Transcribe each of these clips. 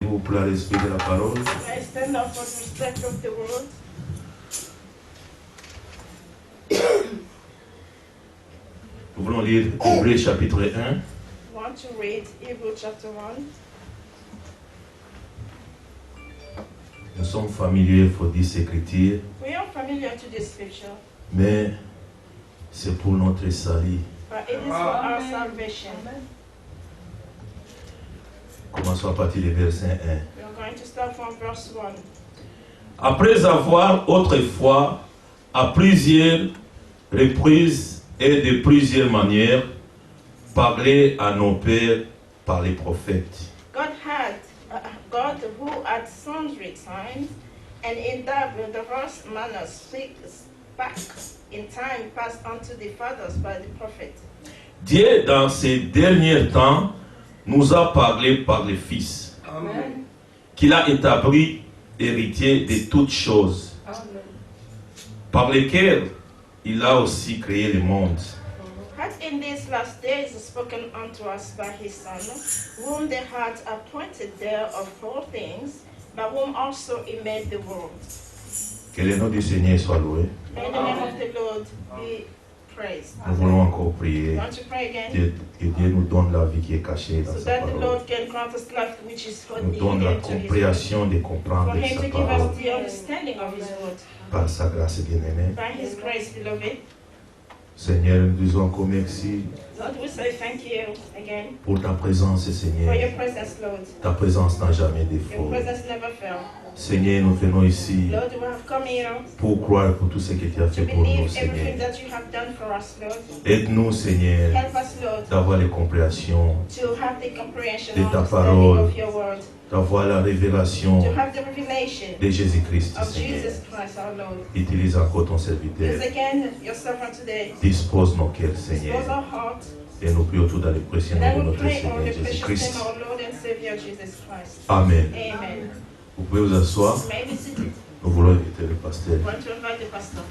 Vous pour la respect de la parole. I stand up for the respect of the word. Nous voulons lire Hébreux chapitre 1. I want to read Hebrews chapter 1. Nous sommes familiers, il faut dire, ces écritures, We are familiar to this scripture, mais c'est pour notre salut. but it is for our salvation. Commençons à partir du verset 1. We are going to start from verse 1. Après avoir autrefois, à plusieurs reprises et de plusieurs manières, parlé à nos pères par les prophètes. God who at sundry times and in diverse manners spake in time past unto the fathers by the prophet. Dieu, dans ces derniers temps, nous a parlé par le Fils, Amen. qu'il a établi héritier de toutes choses, Amen. par lesquelles il a aussi créé le monde. Hath in these last days spoken unto us by his Son, whom the hath appointed there of all things, by whom also he made the world. Que le nom du Seigneur soit loué. May the name of the Lord be praised. Nous voulons encore You prier. want to pray again? Que Dieu nous donne la vie qui est cachée dans So sa that the parole. Lord can grant us life which is Nous donne la hidden to his word. compréhension de For comprendre him to sa give parole us the understanding of his word. par sa grâce bien-aimée. By his grace, beloved. Seigneur, nous disons encore merci Lord, we say thank you again pour ta présence, for Seigneur. your presence, Lord. Ta présence n'a jamais Your défaut. presence never fails. Seigneur, nous venons ici Lord, we have come here pour croire pour tout ce que tu as to fait pour nous, believe Seigneur. everything that you have done for us, Lord. Aide-nous, Seigneur, Help us, Lord, d'avoir les compréhensions, to have the comprehension de and ta understanding parole. of your word, d'avoir la révélation to have the revelation de Jésus-Christ, of Seigneur. Jesus Christ, our Lord. Utilise encore ton Use serviteur. again your servant today. Dispose nos cœurs, Dispose Seigneur. our hearts. Et nous prions tout dans le précieux And nom I de will notre pray on Seigneur the precious name Jésus-Christ. of our Lord and Savior Jesus Christ. Amen. Amen. Vous pouvez vous asseoir. You may be seated. Nous voulons inviter le pasteur. I want to invite the pastor.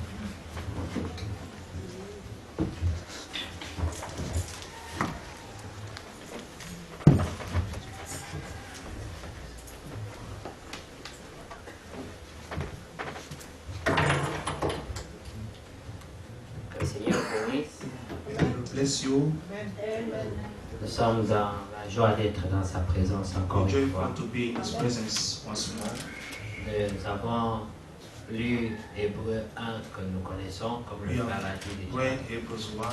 Que le Seigneur bénisse. Bless you. Nous sommes dans la joie d'être dans sa présence encore We're une fois. joyful to be in His presence once more. Nous avons lu Hébreux 1 que nous connaissons, comme le We frère l'a have dit déjà, read Hebrews 1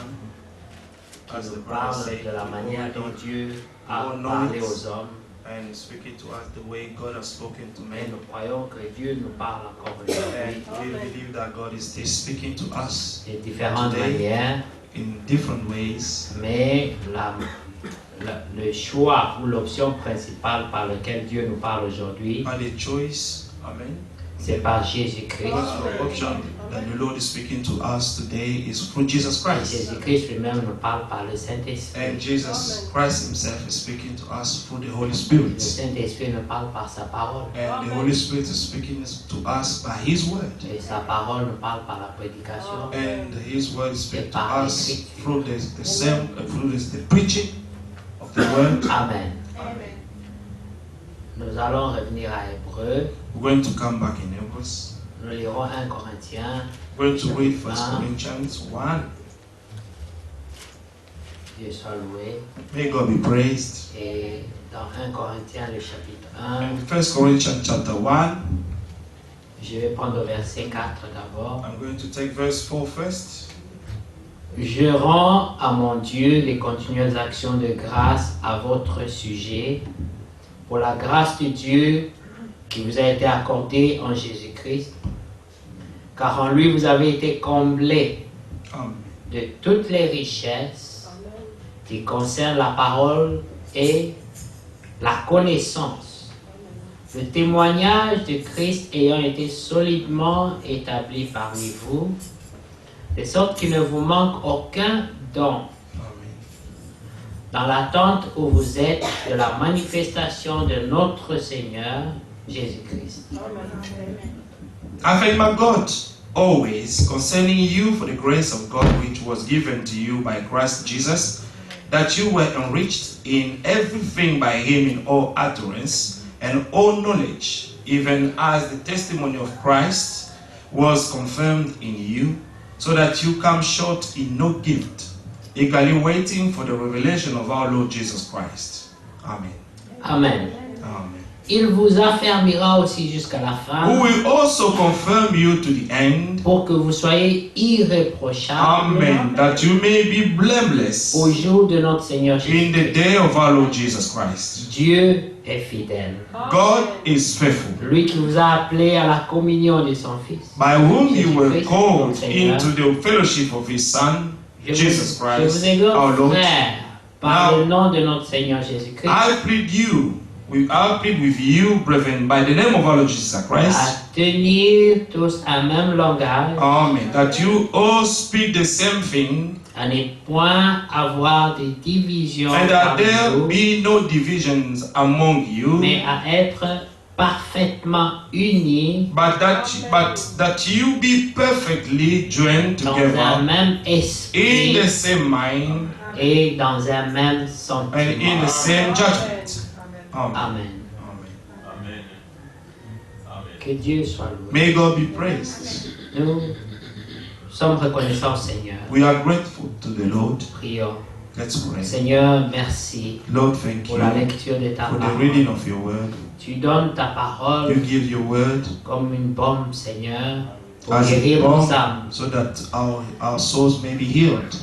qui as the nous brother parle said, de la manière dont Dieu a all parlé know aux hommes. and speaking to us the way God has spoken to Mais men. nous croyons que Dieu nous parle encore And aujourd'hui we believe that God is still speaking to us de différentes Today. manières, in different ways. mais le choix ou l'option principale par laquelle Dieu nous parle aujourd'hui, And the choice, amen, c'est par Jésus-Christ. the option that the Lord is speaking to us today is through Jesus Et Christ. Jésus-Christ lui-même nous parle par le Saint-Esprit. And Jesus Christ Himself is speaking to us through the Holy Le Spirit. Saint-Esprit nous parle par sa parole. And the Holy Spirit is speaking to us by His word. Et sa parole nous parle par la prédication. And His word speaks to us through the preaching of the word. Amen. Amen. Nous allons revenir à Hébreux. We're going to come back in Hebrews. Nous lirons 1 Corinthiens. We're going to read 1 Corinthians 1. Dieu soit loué. May God be praised. Et dans 1 Corinthiens, le chapitre 1, In 1 Corinthians chapter 1, je vais prendre le verset 4 d'abord. I'm going to take verse 4 first. Je rends à mon Dieu les continuelles actions de grâce à votre sujet pour la grâce de Dieu qui vous a été accordée en Jésus-Christ, car en lui vous avez été comblés Amen. de toutes les richesses qui concernent la parole et la connaissance. Le témoignage de Christ ayant été solidement établi parmi vous, de sorte qu'il ne vous manque aucun don, Amen. dans l'attente où vous êtes de la manifestation de notre Seigneur Jésus-Christ. I thank my God always concerning you for the grace of God which was given to you by Christ Jesus, that you were enriched in everything by Him in all utterance and all knowledge, even as the testimony of Christ was confirmed in you, so that you come short in no gift, eagerly waiting for the revelation of our Lord Jesus Christ. Amen. Amen. Amen. Il vous affermira aussi jusqu'à la fin Who will also confirm you to the end. pour que vous soyez irréprochables Amen. That you may be blameless au jour de notre Seigneur in the Jésus-Christ. day of our Lord Jesus Christ. Dieu est fidèle. God is faithful, Lui qui vous a appelé à la communion de son Fils. by whom you were Jésus-Christ, called notre Seigneur. into the fellowship of his Son, Jesus Je Christ, vous exhorte, our Lord. frères, par Now, le nom de notre Seigneur Jésus-Christ, I plead with you, brethren, by the name of our Lord Jesus à Christ, tenir tous un même langage, amen, that you all speak the same thing, à ne point avoir de divisions and that parmi there vous, be no divisions among you, mais à être parfaitement unis but that you be perfectly joined dans un together même in esprit the same mind et dans un même and in sentiment. the same judgment. Amen. Amen. Amen. Que Dieu soit loué. May God be praised. Nous sommes reconnaissants, Seigneur. We are grateful to the Lord. Prions. Let's pray. Seigneur, merci Lord, thank pour la you lecture de ta for the parole. reading of your word. Tu donnes ta You parole give your word comme une bombe, Seigneur, pour as a guérir nos balm âmes. so that our souls may be healed.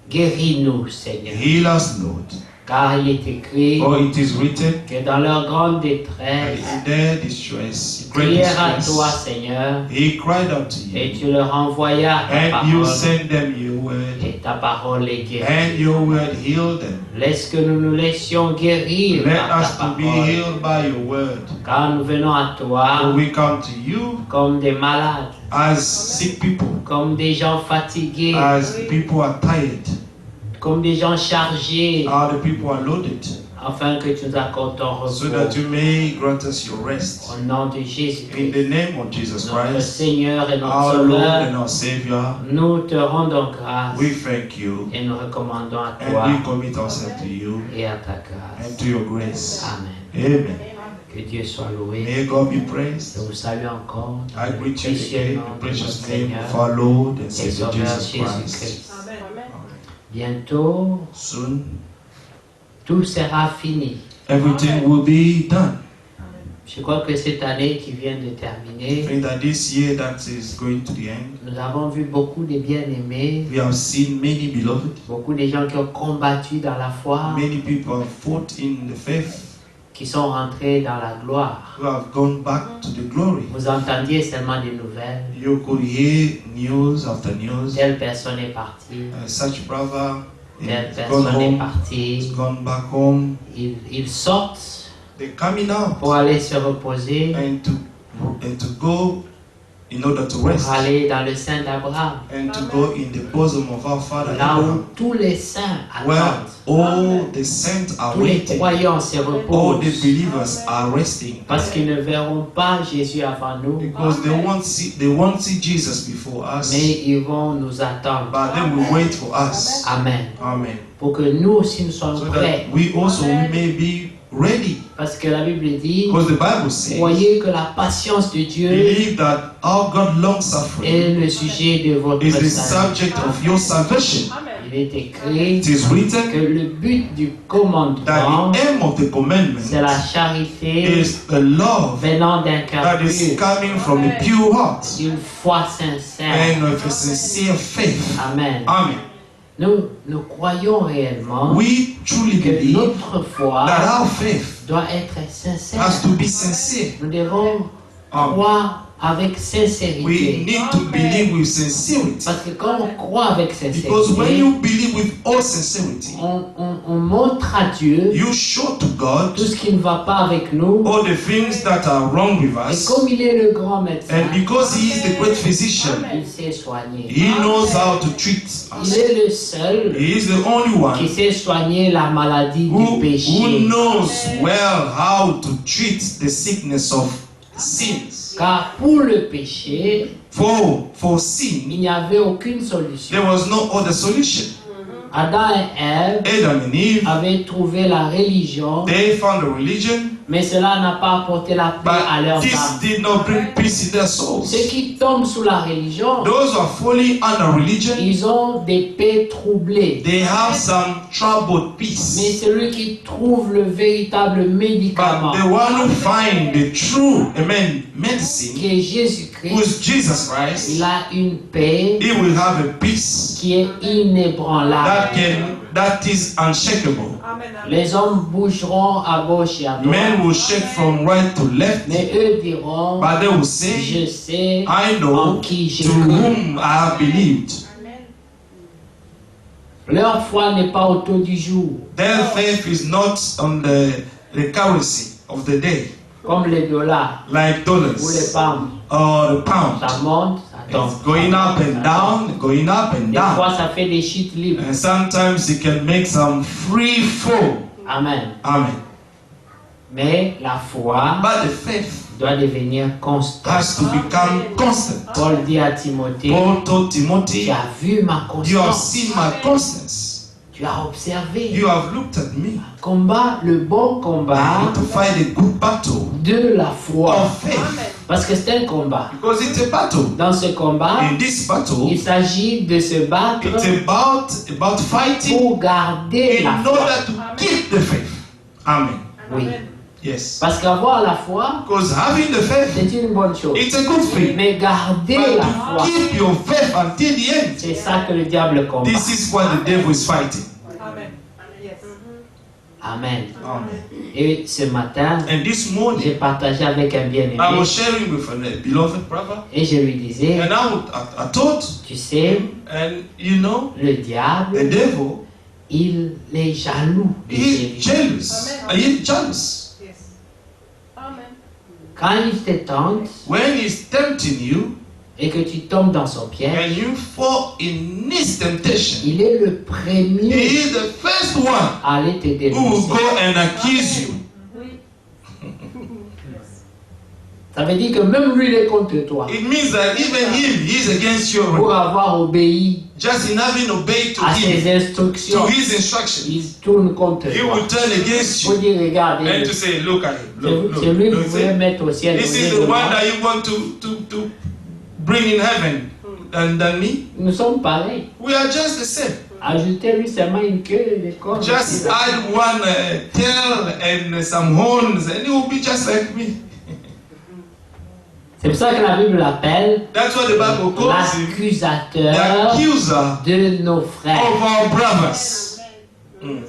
Guéris-nous, Seigneur. Heal us, Lord. Car il est écrit For it is written, que dans leur grande and détresse, in their distress, great prièrent à toi, distress, Seigneur, he cried out to et you, tu leur envoyas ta and you parole, sent them your word, et ta parole les guérit. and your word healed them. Laisse que nous nous laissions guérir Let par us ta to be parole, healed by your word. car nous venons à For toi we come to you comme des malades, as sick people, comme des gens fatigués, as people are tired, comme des gens chargés, the people are loaded, afin que tu nous accordes ton so repos. that you may grant us your rest. Au nom de In Jésus-Christ, the name of Jesus notre Christ, Seigneur et notre our Lord Sauveur, and our Savior, nous te rendons grâce we thank you et nous recommandons à and toi we commit ourselves to you et à ta grâce. and to your grace. Amen. Amen. Que Dieu soit loué. May God be Je praised. vous salue encore dans I le greet you précieux again in nom the de notre precious name Seigneur of our Lord and et Savior Sauveur Jesus Christ. Jésus-Christ. Bientôt, Soon, tout sera fini. everything will be done. Je crois que cette année qui vient de I terminer, think that this year that is going to the end, nous avons vu beaucoup de bien-aimés, we have seen many beloved, beaucoup de gens qui ont combattu dans la foi, many people have fought in the faith, qui sont rentrés dans la gloire. who have gone back to the glory. Vous entendiez seulement des nouvelles. You could hear news after news. Telle personne est partie, Such brother telle has gone personne est home, has partie. gone back home. Ils sortent They're coming out pour aller se reposer, and to go in order to pour rest aller dans le sein d'Abraham, and to go in the bosom of our Father là où Abraham, tous les saints where attendent, all the saints are tous les waiting, croyants se all the reposent, believers are resting, parce qu'ils ne verront pas Jésus avant nous, because they won't see Jesus before us, mais ils vont nous attendre. but they will wait for us. Amen. Amen. Pour que nous aussi nous soyons So prêts, that we also may be ready, parce que la Bible dit, because the Bible says, croyez que la patience de Dieu believe that our God long suffering est le sujet de votre is the salut. subject of your salvation. Il est écrit It is que written le but du commandement, that the aim of the commandment c'est la charité is the love venant d'un cœur that is pur, coming from a pure heart d'une foi sincère. and with a sincere faith. Amen. Amen. Nous croyons réellement We truly que believe notre foi that our faith doit être sincère. has to be sincere. Nous devons croire avec We sincérité. need to believe with sincerity. Parce que quand on croit avec Because when sincérité, you believe with all sincerity, on montre à Dieu you show to God tout ce qui ne va pas avec nous. all the things that are wrong with Et us. comme il est le grand médecin, And because He is the great physician, il sait soigner. He knows how to treat Il us. est le seul He is the only qui one sait soigner la maladie du who péché. knows well how to treat the sickness of sins. Car pour le péché, For sin, il n'y avait aucune solution. there was no other solution. Adam et Ève Adam and Eve, avaient trouvé la religion they found a religion Mais cela n'a pas apporté la paix à But leurs this âmes. did not bring peace in their souls. Ceux qui tombent sous la religion, Those who are falling under religion, ils ont des paix troublées. they have some troubled Mais peace. celui qui trouve le véritable médicament, But the one who find the true medicine, qui est who Jésus-Christ, is Jesus Christ, il a une paix he will have a peace qui est inébranlable. that is unshakable. Les hommes bougeront à gauche et à droite, Men will shake from right to left, mais eux diront, but they will je say, sais I en know qui j'ai to cru. whom I have believed. Leur foi n'est pas au taux du jour, Their faith is not on the currency of the day, comme les dollars like ou les dollars pounds. or the pound. Ça monte, ça tombe. It's going up and down, going up and Des down. fois, ça fait des chutes libres. And sometimes it can make some free fall. Amen. Amen. Mais la foi But the faith doit devenir constante. has to become constant. Paul dit à Timothée, Paul told tu Timothy, as vu ma you have constance, seen my constance. tu as observé. You have looked at me. Combat le bon I combat need to fight a good battle de la foi. of faith. Parce que c'est un combat. Because it's a battle. Dans ce combat, In this battle, il s'agit de se battre it's about fighting pour garder la in foi. order to keep the faith. Amen. Oui. Yes. Parce qu'avoir la foi, Because having the faith, c'est une bonne chose. it's a good thing. Mais garder But la to foi, keep your faith until the end, c'est ça que le diable combat. this is what the devil is fighting. Amen. Amen. Et ce matin, And this j'ai morning, partagé avec un bien-aimé I was sharing with a beloved brother, et je lui disais, and I told, tu sais, and you know, le the diable, devil, il est jaloux de he's Jésus. jealous. He's jealous. Quand il te tente When he's tempting you, et que tu tombes dans son and piège, you fall in his temptation, il est le he premier is the first one à aller te who will dénoncer. go and accuse you. Ça veut dire que même lui, il est contre toi. It means that even him, he's against you Pour already. avoir obéi Just in having obeyed to à him, ses instructions, to his instruction, il tourne contre he toi. will turn against Pour you dire, regardez, and to say, look at him. Look, c'est lui que look. vous voulez mettre au ciel. This au is lieu the de one moi. that you want to bring in heaven than me. Nous sommes pareils. We are just the same. Ajoutez-lui seulement une queue et des cornes. Just add one tail and some horns and it will be just like me. C'est pour ça que la Bible l'appelle That's what the Bible calls him, the l'accusateur accuser de nos frères. of our brothers. Mm.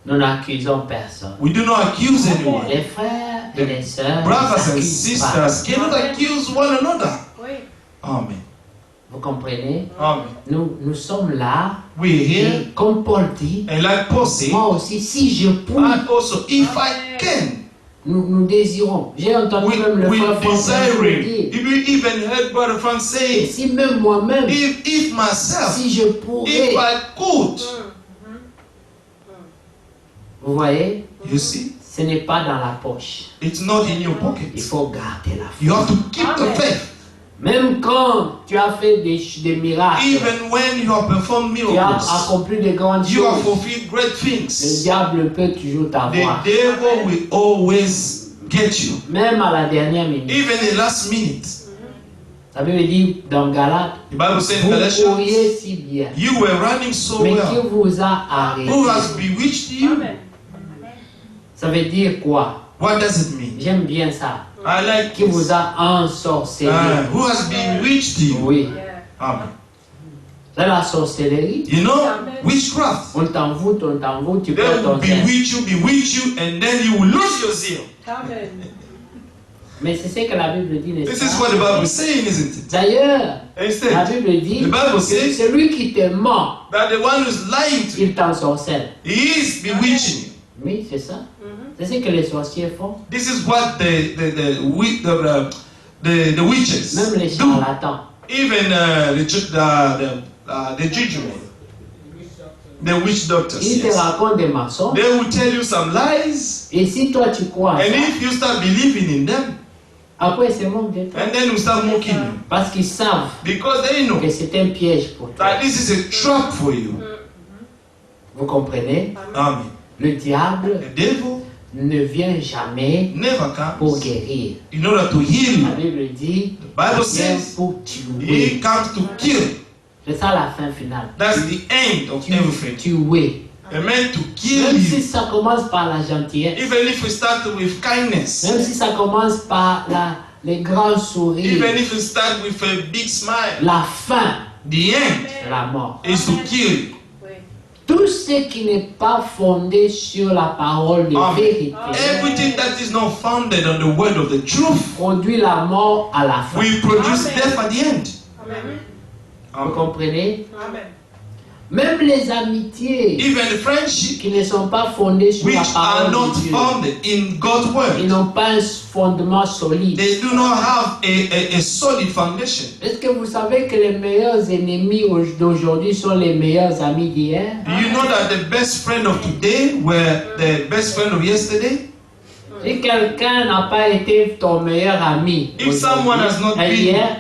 Nous n'accusons personne. We do not accuse anyone. Les frères et les sœurs Brothers and n'accusent pas. sisters cannot accuse one another. Amen. Vous comprenez? Amen. Nous sommes là. We're here, Et comme Paul dit, and like Paul said, moi aussi, si je puis, and also if I can, nous désirons. J'ai entendu même le we frère François desiring. dire, If you even heard Brother Frank et say, si même moi-même, if myself, si je pourrais, if I could, vous voyez, you see, ce n'est pas dans la poche. it's not in your Il pocket. faut garder la foi. You have to keep the faith. Même quand tu as fait des miracles, Even when you have performed tu as miracles, accompli de grandes you have choses, fulfilled great le things. diable peut toujours The t'avoir. devil will always get you. Même à la dernière minute. Even in the last minute. La Bible dit dans Galates, The Bible says in vous Galatians, couriez si bien, you were running so mais well. qui vous a arrêté? Who has bewitched you? Ça veut dire quoi? What does it mean? J'aime bien ça. I like Qui vous a ensorcelé? who has bewitched you? Oui. Amen. C'est la sorcellerie. You know, witchcraft. On t'envoûte, tu They perds will ton zèle. bewitch you, and then you will lose your zeal. Mais c'est ce que la Bible dit, n'est-ce This is pas? what the Bible is saying, isn't it? D'ailleurs, la Instead, Bible dit The Bible que says- celui qui te ment, that the one who's lying to you, il t'ensorcelle. he is bewitching you. Oui, c'est ça. C'est ce que les sorciers font. This is what the witches Même les do. charlatans. Even the judgment, the witch doctors. Ils te Yes. racontent des mensonges. They will tell you some lies, Et si toi tu crois à and ça, if you start believing in them, après c'est moque de toi. and then you start mocking you, Parce qu'ils savent because they know que c'est un piège pour toi. that this is a trap for you. Vous comprenez? Amen. Le diable The devil ne vient jamais never pour comes guérir. in order to heal La you. Bible dit, The Bible il vient says pour he tuer. comes to kill. C'est ça la fin finale. That's the end of everything. Tuer. Amen. To kill Même si you. ça commence par la gentillesse, Even if we start with kindness. même si ça commence par les grands sourires, Even if we start with a big smile. la fin, The end c'est la mort. is to kill you. Tout ce qui n'est pas fondé sur la parole de Amen. vérité Everything that is not founded on the word of the truth produit la mort à la fin. will produce death at the end. Vous Amen. comprenez? Même les amitiés Even the friendship qui ne sont pas fondées sur which la are parole not de Dieu, founded in God's ils word, n'ont pas un fondement solide. they do not have a solid foundation. Est-ce que vous savez que les meilleurs ennemis d'aujourd'hui sont les meilleurs amis d'hier? Do you know that the best friend of today were the best friend of yesterday? Si quelqu'un n'a pas été ton meilleur ami If someone has not et been, hier,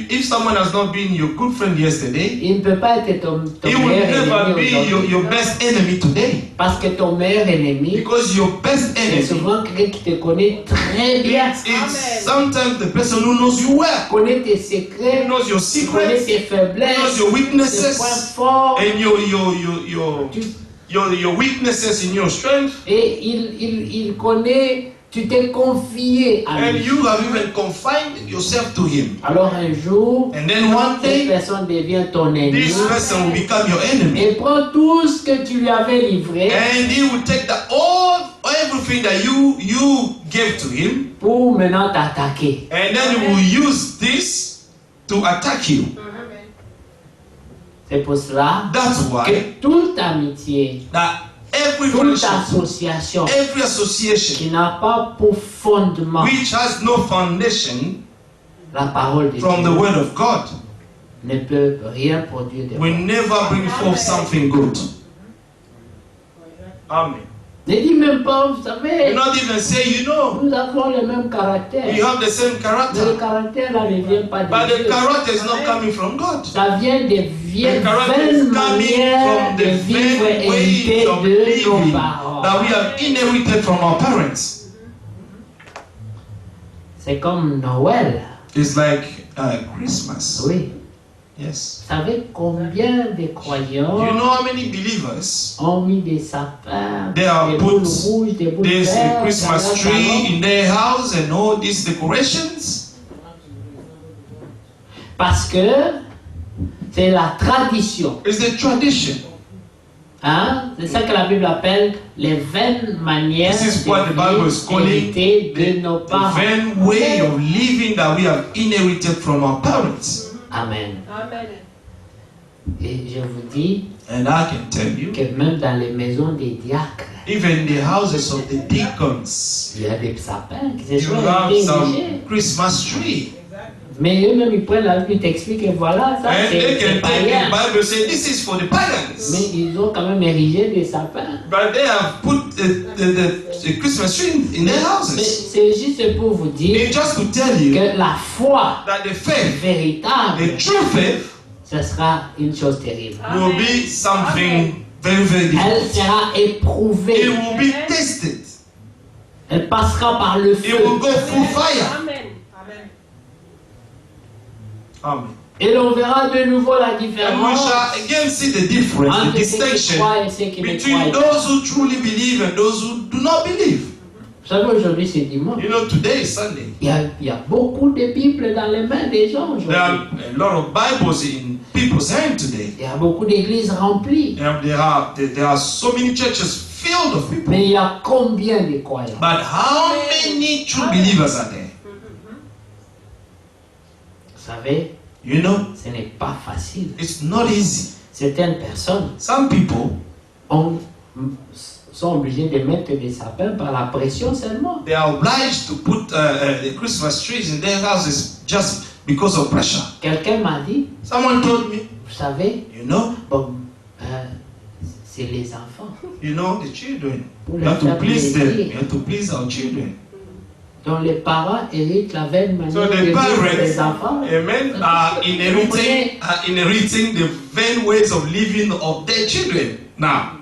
if someone has not been your good friend yesterday, il ne peut pas être ton he will meilleur never ennemi be aujourd'hui. your best enemy today. Parce que ton meilleur ennemi, Because your best c'est enemy, souvent quelqu'un qui te connaît très bien, it's sometimes the person who knows you well, connaît tes secrets, knows your connaît secrets, tes faiblesses, knows your tes points weaknesses, forts, and your weaknesses in your strength. et il connaît, tu t'es confié à And lui. you have even confined yourself to him. Alors un jour, And then one cette day, personne devient ton ennemi this person will become your enemy. et prend tout ce que tu lui avais livré And he will take everything that you gave to him, pour maintenant t'attaquer. and then he will use this to attack you. C'est pour cela That's why que toute amitié, that every toute friendship, association every association qui n'a pas pour fondement which has no foundation la parole de from the Dieu word of God ne peut rien produire de will bon. never bring forth something good. Amen. Ne dis même pas, vous Do savez, not even say, you know, nous avons le même caractère. we have the same Mais le character, caractère là ne vient pas de but the Dieu. character is not coming from God. Ça vient des vieilles The character is vaines coming manières from de the vivre vain ways héritées of de nos living parents. that we have inherited from our parents. C'est comme Noël. It's like Christmas. Oui. Yes. Vous savez combien de Do you croyants know how many believers ont mis des sapins, They are des put boules rouges, des boules this vertes, Christmas dans leur tree salon? in their house and all these decorations? Parce que c'est la tradition. It's the tradition. Hein? C'est ça que la Bible appelle les vaines manières This is what the Bible is de calling hériter de nos the parents. vain way of living that we have inherited from our parents. Amen. Et je vous dis And I can tell you, que même dans les maisons des diacres, even the houses of the deacons, il y a des sapins qui se you sont have érigés. some Christmas tree. Mais eux-mêmes, ils prennent la Bible, ils t'expliquent que voilà, ça And they c'est can take païen. the Bible and say, this is for the Mais pagans. ils ont quand même érigé des sapins. But they have put the Christmas tree in their Mais houses. c'est juste pour vous dire It's just to tell you que la foi that the faith, véritable, the true faith, ce sera une chose terrible. will be something very, very Elle different. sera éprouvée. It will be tested. Elle passera par le It will feu. go through fire. Amen. Et l'on verra de nouveau la And we différence shall again see the difference, the entre ceux qui distinction croient et ceux qui ne between croient pas. those who truly believe and those who do not believe. Vous savez, aujourd'hui c'est dimanche. You know, today is Sunday. Il y a beaucoup de Bibles dans les mains des gens There aujourd'hui. are a lot of Bibles in people's hands today. Il y a beaucoup d'églises remplies. And there are so many churches filled of people. Mais il y a combien de croyants? But how many true believers are there? Vous savez, You know, ce n'est pas facile. it's not easy. Certaines personnes Some people, sont obligées de mettre des sapins par la pression seulement. they are obliged to put the Christmas trees in their houses just because of pressure. Quelqu'un m'a dit, Someone told me, vous savez, you know, bon, c'est les enfants. the children. Pour We leur have to faire please them. We plaisir. have to please our children. dont les parents héritent la vaine manière So de the vivre des parents, enfants. amen, are inheriting the vain ways of living of their children. Now,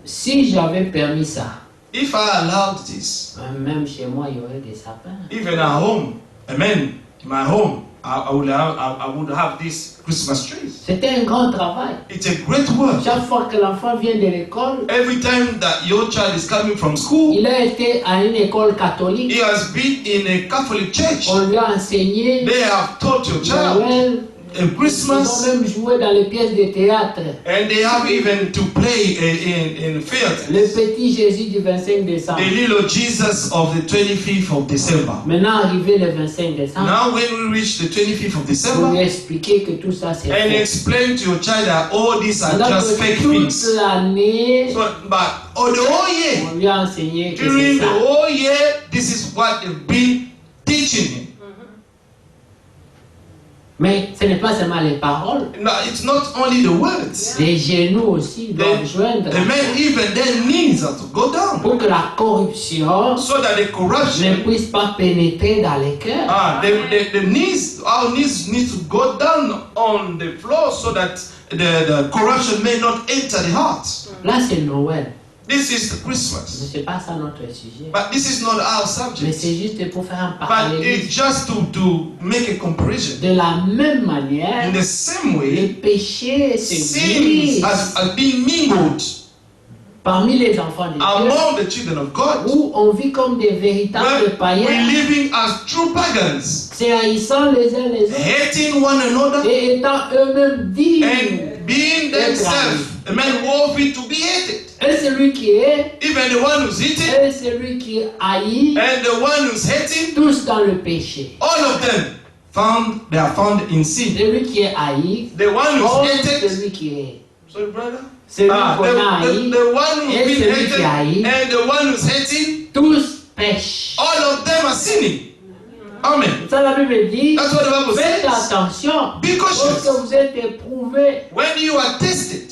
si j'avais permis ça, If I allowed this, même chez moi, il y aurait des sapins. even at home, amen, in my home, I would have this Christmas trees. C'était un grand travail. It's a great work. Chaque fois que l'enfant vient de l'école, Every time that your child is coming from school, il a été à une école catholique. he has been in a Catholic church. On lui a enseigné They have taught your child Noël. a Ils ont Christmas, même joué dans les pièces de théâtre. and they have even to play in Le theater. petit Jésus du 25 décembre. The little Jesus of the 25th of December. Maintenant, arrivé le 25 décembre, Now, when we reach the 25th of vous lui December, expliquez que tout ça c'est and faux. explain to your child that all these are Alors just que fake toute things. l'année, So, but the whole year, on lui a enseigné que c'est during the ça. whole year, this is what they've been teaching him. Mais ce n'est pas seulement les paroles. Now, it's not only the words. Les genoux aussi doivent joindre. Amen. Even their knees have to go down Pour que la corruption so that the ne corruption, puisse pas pénétrer dans les cœurs. the knees, our knees need to go down on the floor so that the corruption may not enter the heart. Là, c'est Noël. This is the Mais Christmas. ce n'est pas ça notre sujet. But this is not our Mais subject. c'est juste pour faire un But parallélisme. it's just to make a comparison. De la même manière, In the same le way, péché se sin glisse has been mingled parmi les enfants de Dieu, among the children of God. où on vit comme des véritables Where païens, we're living as true pagans, se haïssant les uns les autres hating one another et étant eux-mêmes dignes. and being themselves a man worthy to be hated. Et celui qui est, Even the one who's hated et celui qui haït, and the one who's hating, tous dans le péché. all of them they are found in sin. Celui qui est haï, The one comme who's hated, celui qui est. sorry brother, Celui qu'on a haï, the one who's et been celui qui hated haït, and the one who's hating, tous pêchent. all of them are sinning. Amen. Ça, la Bible dit, That's what the Bible faites says. attention, Be cautious. lorsque vous êtes éprouvé, When you are tested,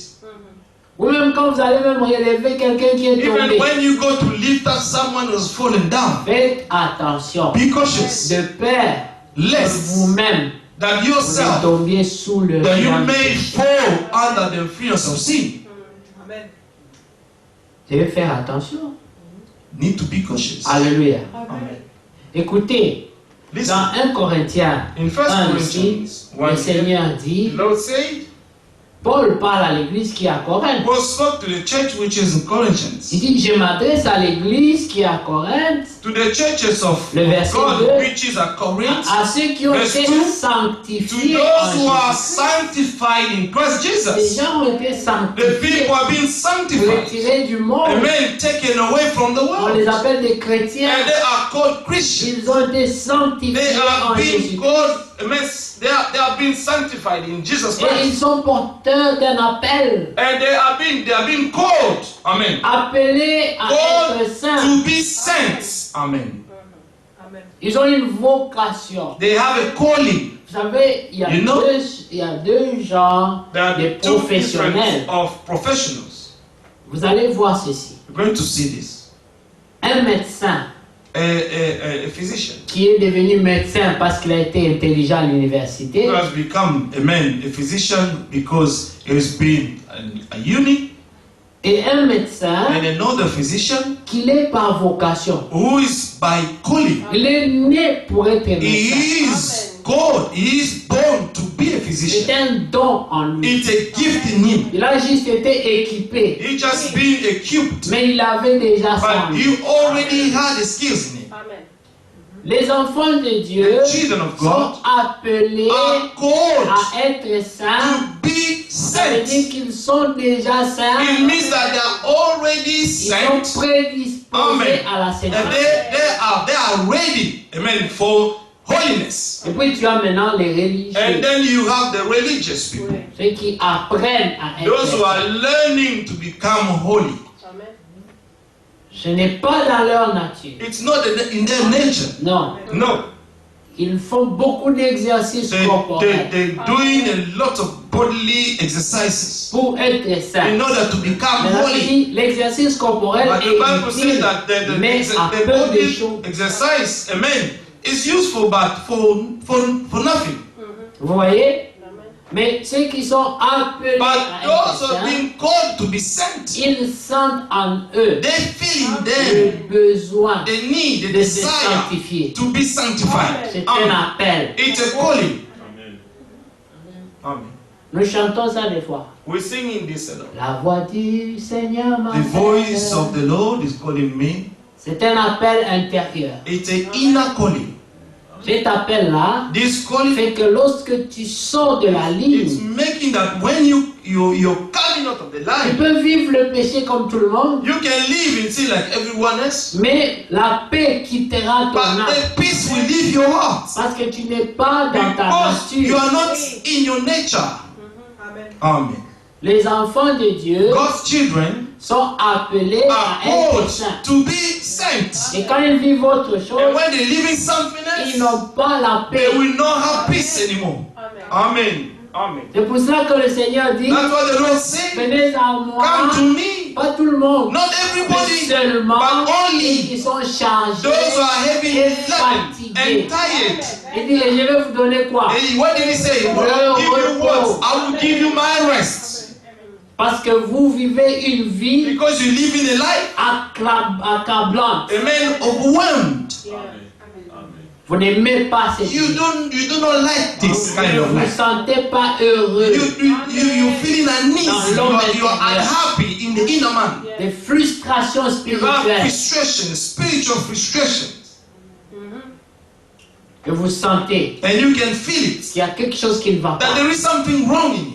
ou même quand vous allez même relever quelqu'un qui est even tombé, when you go to lift up someone who's fallen down, faites attention, be cautious, de peur que lest vous-même that vous yourself, tombiez sous le that you régime du may péché. fall under the influence of sin. Je vais faire attention. Need to be cautious. Alléluia. Amen. Écoutez, Listen, dans 1 Corinthiens in 1 1 ici, Corinthians 1, le Seigneur dit, the Lord said, Paul parle à l'église qui est à Corinthe. Paul spoke to the church which is in Il Corinthians, dit, je m'adresse à l'église qui est à Corinthe, to the churches of Le verset God 2, which is at Corinth, à ceux qui ont Verse été 2, to sanctifiés those who en are Jésus. sanctified in Christ Les Jesus. gens ont été The sanctifiés, people are being sanctified. retirés du monde. Amen. Taken away from the On world. les appelle des chrétiens. And they are called Christians. Ils ont été sanctifiés They en are being Jésus. called, amen, they are being sanctified in Jesus Et ils Christ. sont porteurs d'un appel. And they are being called, amen, Appelés à called être saints. to be saints. Amen. Ils ont une vocation. They have a calling. Vous savez, il You know, y a deux genres There are de two professionnels. different of professionals. Vous allez voir ceci. We're going to see this. Un médecin A physician qui est devenu médecin parce qu'il a été intelligent à l'université, who has become a physician because he's been a uni, et un médecin and another physician qui est par vocation. who is by calling. Il est né pour être médecin. He is God. He is born to be a C'est physician. un don en lui. It's a gift in him. Il a juste été équipé, He just been equipped, mais il avait déjà ça en but lui. you already had the skills in him. Les enfants de Dieu The children of sont God appelés are called à être saints. to be Ça veut dire saints. qu'ils sont déjà saints. It means that they are already Ils sont saints. prédisposés Amen. à la And sainteté. they are ready, amen, for holiness. Et puis tu as maintenant les religieux, And then you have the religious people, ceux qui apprennent à être those who are saints. learning to become holy. Ce n'est pas dans leur nature. It's not in their nature. Non. No, Ils font beaucoup d'exercices corporels they're doing a lot of bodily exercises pour être in saints. order to become Mais la Bible holy. dit, l'exercice corporel But the Bible est says utile, that mais à the peu de body choses. exercise, amen, is useful, but for nothing. Vous voyez? Mais ceux qui sont appelés But à those who être have saints, been called to be sent, ils sentent en eux they feel in le them besoin the need, the de se desire sanctifier. to be sanctified. C'est un Amen. appel. It's a calling. Amen. Amen. Nous chantons ça des fois. We're singing this a lot. La voix du Seigneur The voice of m'appelle. the Lord is calling me. C'est un appel intérieur. It's an inner calling. Cet appel-là This calling, fait que lorsque tu sors de la it's ligne, making that when you're coming out of the tu line, peux vivre le péché comme tout le monde, you can live in sin like everyone else, mais la paix quittera ton but âme. the peace will leave your heart Parce que tu n'es pas dans ta because you nature. are not in your nature. Amen. Les enfants de Dieu God's children sont appelés are à être called saints. to be saints. Et quand ils vivent autre And chose, when they live in something ils else, n'ont pas la they paix. will not have peace anymore. Amen. Amen. C'est pour ça que le Seigneur dit, That's what the Lord said. venez à moi, Come to me. pas tout le monde, Not mais everybody, seulement but ceux only qui sont chargés. those who are heavy et laden fatigués. and tired. Il dit, et je vais vous donner quoi? And what did he say? Well, I'll give you what? I will give you my rest. Parce que vous vivez une vie Because you live in a life, accablante. amen, overwhelmed. Vous n'aimez pas cette You vie. do not like this kind Vous ne of vous life. sentez pas heureux. You feeling uneasy. You are unhappy in the inner man. Des frustrations You have spirituelles frustration, spiritual frustration. que vous sentez. And you can feel it. Qu'il y a quelque chose qui ne va That pas. there is something wrong in you.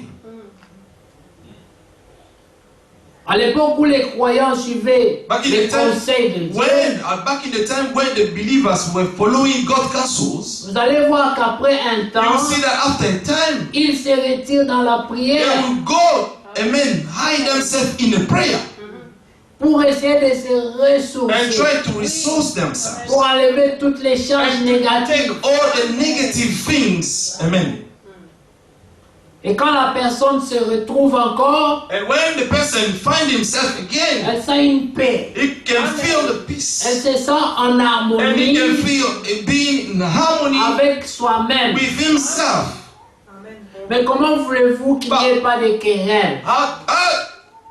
À l'époque où les croyants suivaient Back in les the time conseils de Dieu, back in the time when the believers were following God's counsels, vous allez voir qu'après un you will temps, see that after a time, ils se retirent dans la they prière will go, amen, hide themselves in a prayer pour essayer de se and ressourcer, try to resource themselves. pour enlever toutes les charges And to take négatives. all the negative things, amen. Et quand la personne se retrouve encore, And when the person finds himself again, elle sent une paix. he can feel the Elle peace. se sent en And he harmonie can feel being in harmony avec soi-même. with himself. Mais comment voulez-vous qu'il n'y ait pas de querelles?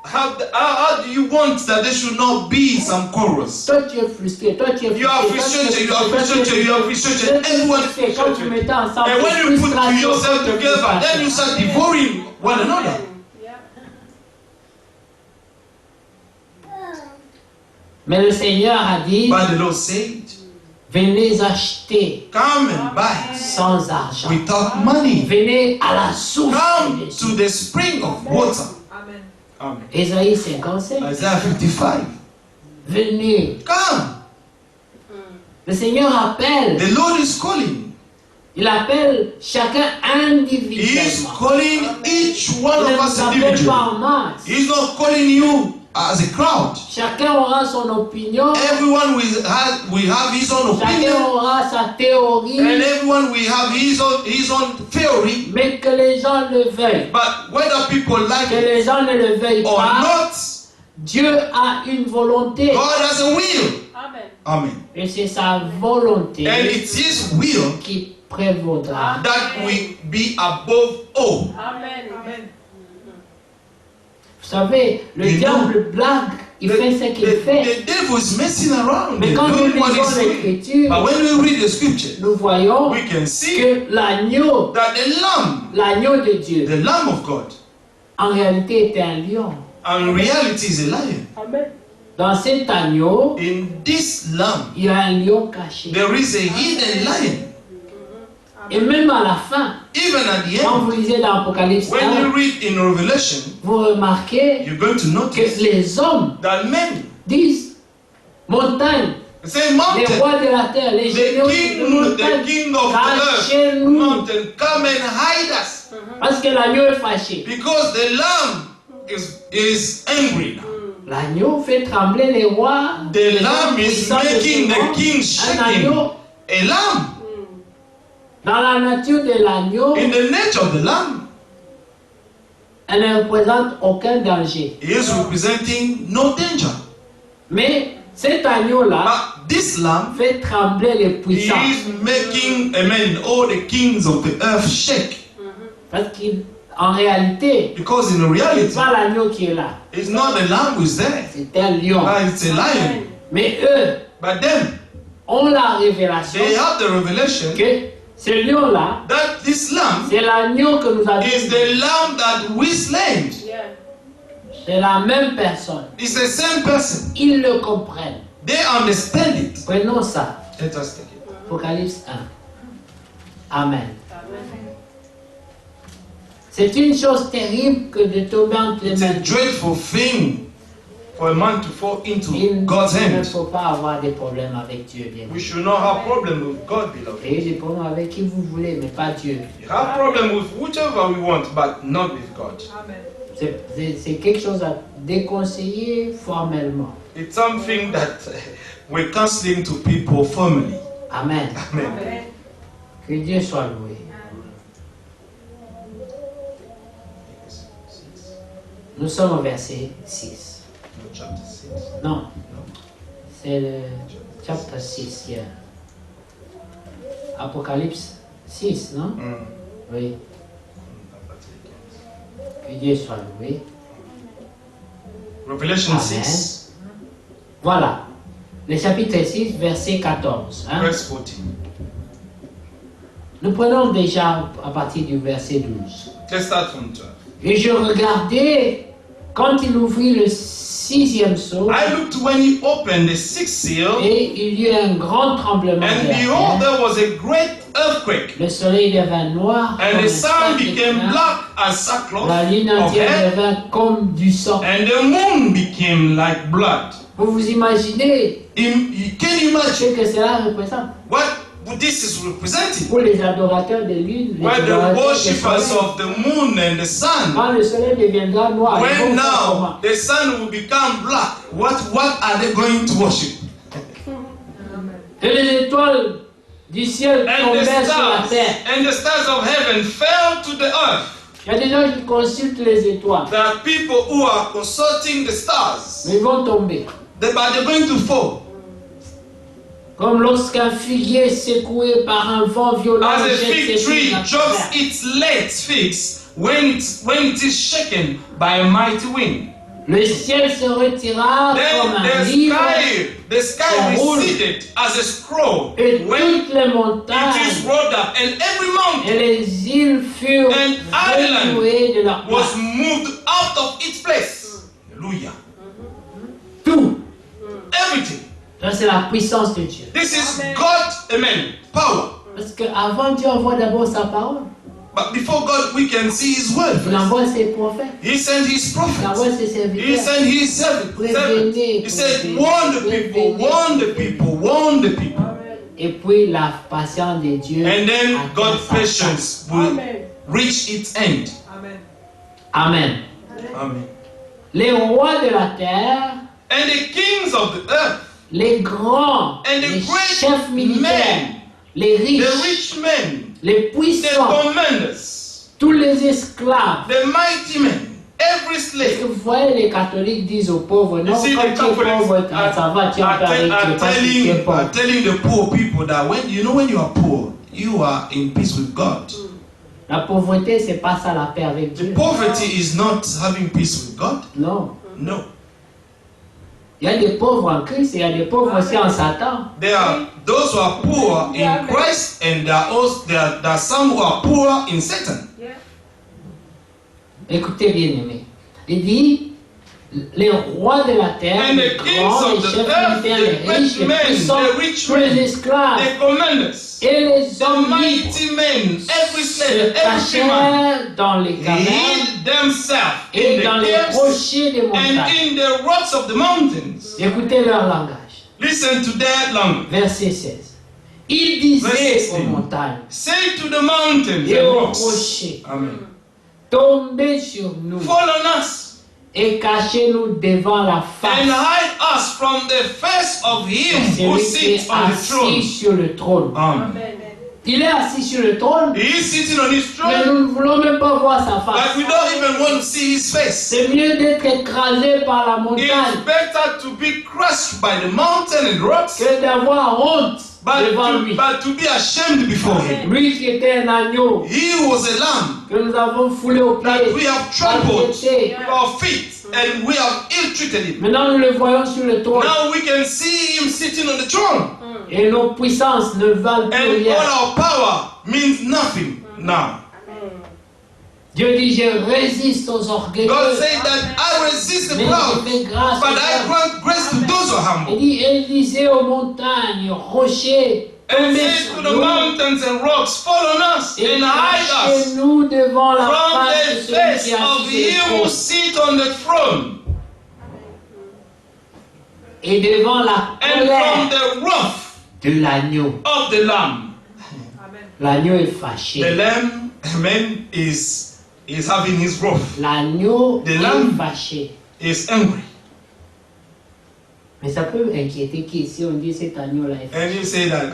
How do you want that there should not be some quarrels? Toi tu es frustré, toi tu es frustré. You are frustrated, you are frustrated, you are frustrated, everyone is Quand tu frustrated. mettais ensemble, And when you put yourself frustration, together, then you start devouring one another. Mais le Seigneur a dit, But the Lord said, venez acheter come and buy sans argent. without money. Venez à la source. Come des to eaux. the spring of water. Amen. Ésaïe 55. Isaiah 55. Venez. Come. Le Seigneur appelle. The Lord is calling. Il appelle chacun He is individuellement. calling each one Il ne of us nous appelle pas individually. en masse. He's not calling you as a crowd. Chacun aura son opinion. Everyone will have his own Chacun opinion. aura sa théorie. And everyone will have his own theory. Mais que les gens le veuillent. But whether people like Que it les gens ne le veuillent or pas. not, Dieu a une volonté. God has a will. Amen. Et c'est sa volonté And it's His will qui prévaudra. that will be above all. Vous savez, le You diable blague, il fait ce qu'il fait. The devil is messing around. Mais He's quand nous doing what lisons he's doing. l'Écriture, But when we read the scripture, nous voyons we can see que l'agneau, that l'agneau de Dieu, the Lamb of God, en réalité était un lion. in reality is a lion. Dans cet agneau, In this lamb, il y a un lion caché. there is a hidden lion. Et même à la fin, Even at the quand end, vous lisez dans Apocalypse when 1, you read in Revelation, vous remarquez you're going to que notice les hommes that men, disent montagne, say les mountain, rois de la terre, les généraux de montagne, the king of the earth, cachez-nous. mountain, come and hide us. Parce que l'agneau est fâché. Because the lamb is angry now. L'agneau fait trembler les rois. The les lamb hommes is puissants de making ce the monde. king Un shaking. agneau, A lamb, dans la nature de l'agneau, in the nature of the lamb, elle ne représente aucun danger. is representing no danger. Mais cet agneau-là But this lamb, fait trembler les he puissants. is making, amen, all the kings of the earth shake. Parce qu'il En réalité, Because in ce n'est reality, pas l'agneau qui est là. it's not the lamb who's there, C'est un lion. it's a lion. Mais eux But them, ont la révélation they have the revelation que ce lion-là, that this lamb c'est l'agneau que nous avons. is the lamb that we slain. C'est la même personne. It's the same person. Ils le comprennent. They understand it. Prenons ça. Let us take it. Apocalypse 1. Amen. C'est une chose terrible que de tomber entre les It's a mains. dreadful thing for a man to fall into Il God's ne hands. faut pas avoir des problèmes avec Dieu, bien We sûr. should not have problem with God, beloved. Ayez des problèmes avec qui vous voulez, mais pas Dieu. You have problem with whichever we want, but not with God. C'est quelque chose à déconseiller formellement. It's something that we're counseling to people formally. Amen. Amen. Que Dieu soit loué. Nous sommes au verset 6. No, chapter 6. Non, c'est le chapitre 6 hier. Apocalypse 6, non? Oui. Que Dieu soit loué. Revelation Amen. 6, Voilà. Le chapitre 6, verset 14. Hein? verse 14. Nous prenons déjà à partir du verset 12. Let's start from 12. Et je regardais quand il ouvrit le 6e sceau, I looked when he opened the sixth seal, et il y eut un grand tremblement de and la behold, terre. there was a great earthquake, Le soleil devint noir, and comme the un sun sac de became crin. black as sackcloth La lune of entière hair, devint comme du sang. and the moon became like blood. Vous vous imaginez Can you imagine ce que cela représente what this is representing? pour les adorateurs de lune, les Where the adorateurs du worshippers soleil. of the moon and the sun, Quand le soleil deviendra noir, ils when vont faire comment? now the sun will become black, what are they going to worship? Et les étoiles du ciel And the tombèrent sur la terre. stars of heaven fell to the earth. Il y a des gens qui consultent les étoiles, There are people who are consulting the stars, mais ils vont tomber. but they're going to fall. Comme lorsqu'un figuier secoué par un vent violent As a jette fig ses tree figues à drops terre. its late figs when it is shaken by a mighty wind. Le ciel se retira comme Then un livre the sky receded as a scroll et when toutes les it is montagnes rolled up, and every et mountain les îles furent and island remuées de leur was place. moved out of its place. Hallelujah. Tout. Everything. Ça, c'est la puissance de Dieu. This is God, amen, power. Parce qu'avant, Dieu envoie d'abord sa parole. But before God, we can see His word. Il envoie ses prophètes. He sent His Il prophets. envoie ses He serviteurs. sent His servants. He said, warn the people, warn the people, warn the people. Et puis la patience de Dieu. And then atteint God's sa fin. patience will reach its end. Amen. Amen. Les rois de la terre, And the kings of the earth, les grands, and the les great chefs militaires, men, les the riches, rich men, les the puissants, commanders, tous les esclaves. the mighty men, every Est-ce que slave. vous voyez, les catholiques disent aux pauvres, non, You see, quand the tu es pauvre, Catholics ça va, tu as pareil, tu es pas si tu es pauvre. are telling the poor people that when you are poor, you are in peace with God. La pauvreté, c'est pas ça la paix avec Dieu. Poverty is not having peace with God. Non. No. Il y a des pauvres en Christ et il y a des pauvres aussi en Satan. There are those who are poor in Christ, and there are some who are poor in Satan. Écoutez bien aimé. Il dit, les rois de la terre, And les the kings grands, les of the chefs earth, militaires, the les riches, great les men, puissants, the rich tous les men, esclaves the commanders, et les the hommes libres mighty men, every se slave, every man, cachèrent dans les cavernes hid themselves in et dans the les caves rochers des and montagnes. in the rocks of the mountains. Écoutez leur langage. Listen to their language. Verset 16. Il disait Verset aux 16. montagnes Say to the mountains et and aux rocks, rochers, Amen, tombez sur nous fall on us et cachez-nous devant la and face hide us from the face of him de who celui qui est sits on the assis throne. sur le trône. Amen. Il est assis sur le trône, He is sitting on his mais throne, nous ne voulons même pas voir sa but face. we don't even want to see his face. C'est mieux d'être écrasé par la It's montagne better to be crushed by the mountain and rocks que d'avoir honte devant lui. but to be ashamed before him. Lui qui était un agneau He was a lamb que nous avons foulé au pied, that we have trampled maltraité. with our feet and we have ill-treated him. Maintenant nous le voyons sur le trône. Now we can see him sitting on the throne. Et nos puissances ne valent plus And rien. all our power means nothing now. Dieu dit, je résiste aux orgueilleux. God said that I resist the Mais proud, je fais grâce but aux I humbles. grant grace to those who are humble. Il dit, et disait aux montagnes, rochers, And tombez say sur to the nous mountains and rocks, fall on us et and hide us cachez-nous devant la from face the de celui face qui a of assis him sur le who trône sit on the throne et devant la and from colère the wrath de l'agneau. of the lamb. L'agneau est The fâché. lamb, amen, is having his wrath, L'agneau The est lamb. fâché. is angry. Mais ça peut inquiéter qui si on dit cet agneau-là est fâché. And you say that,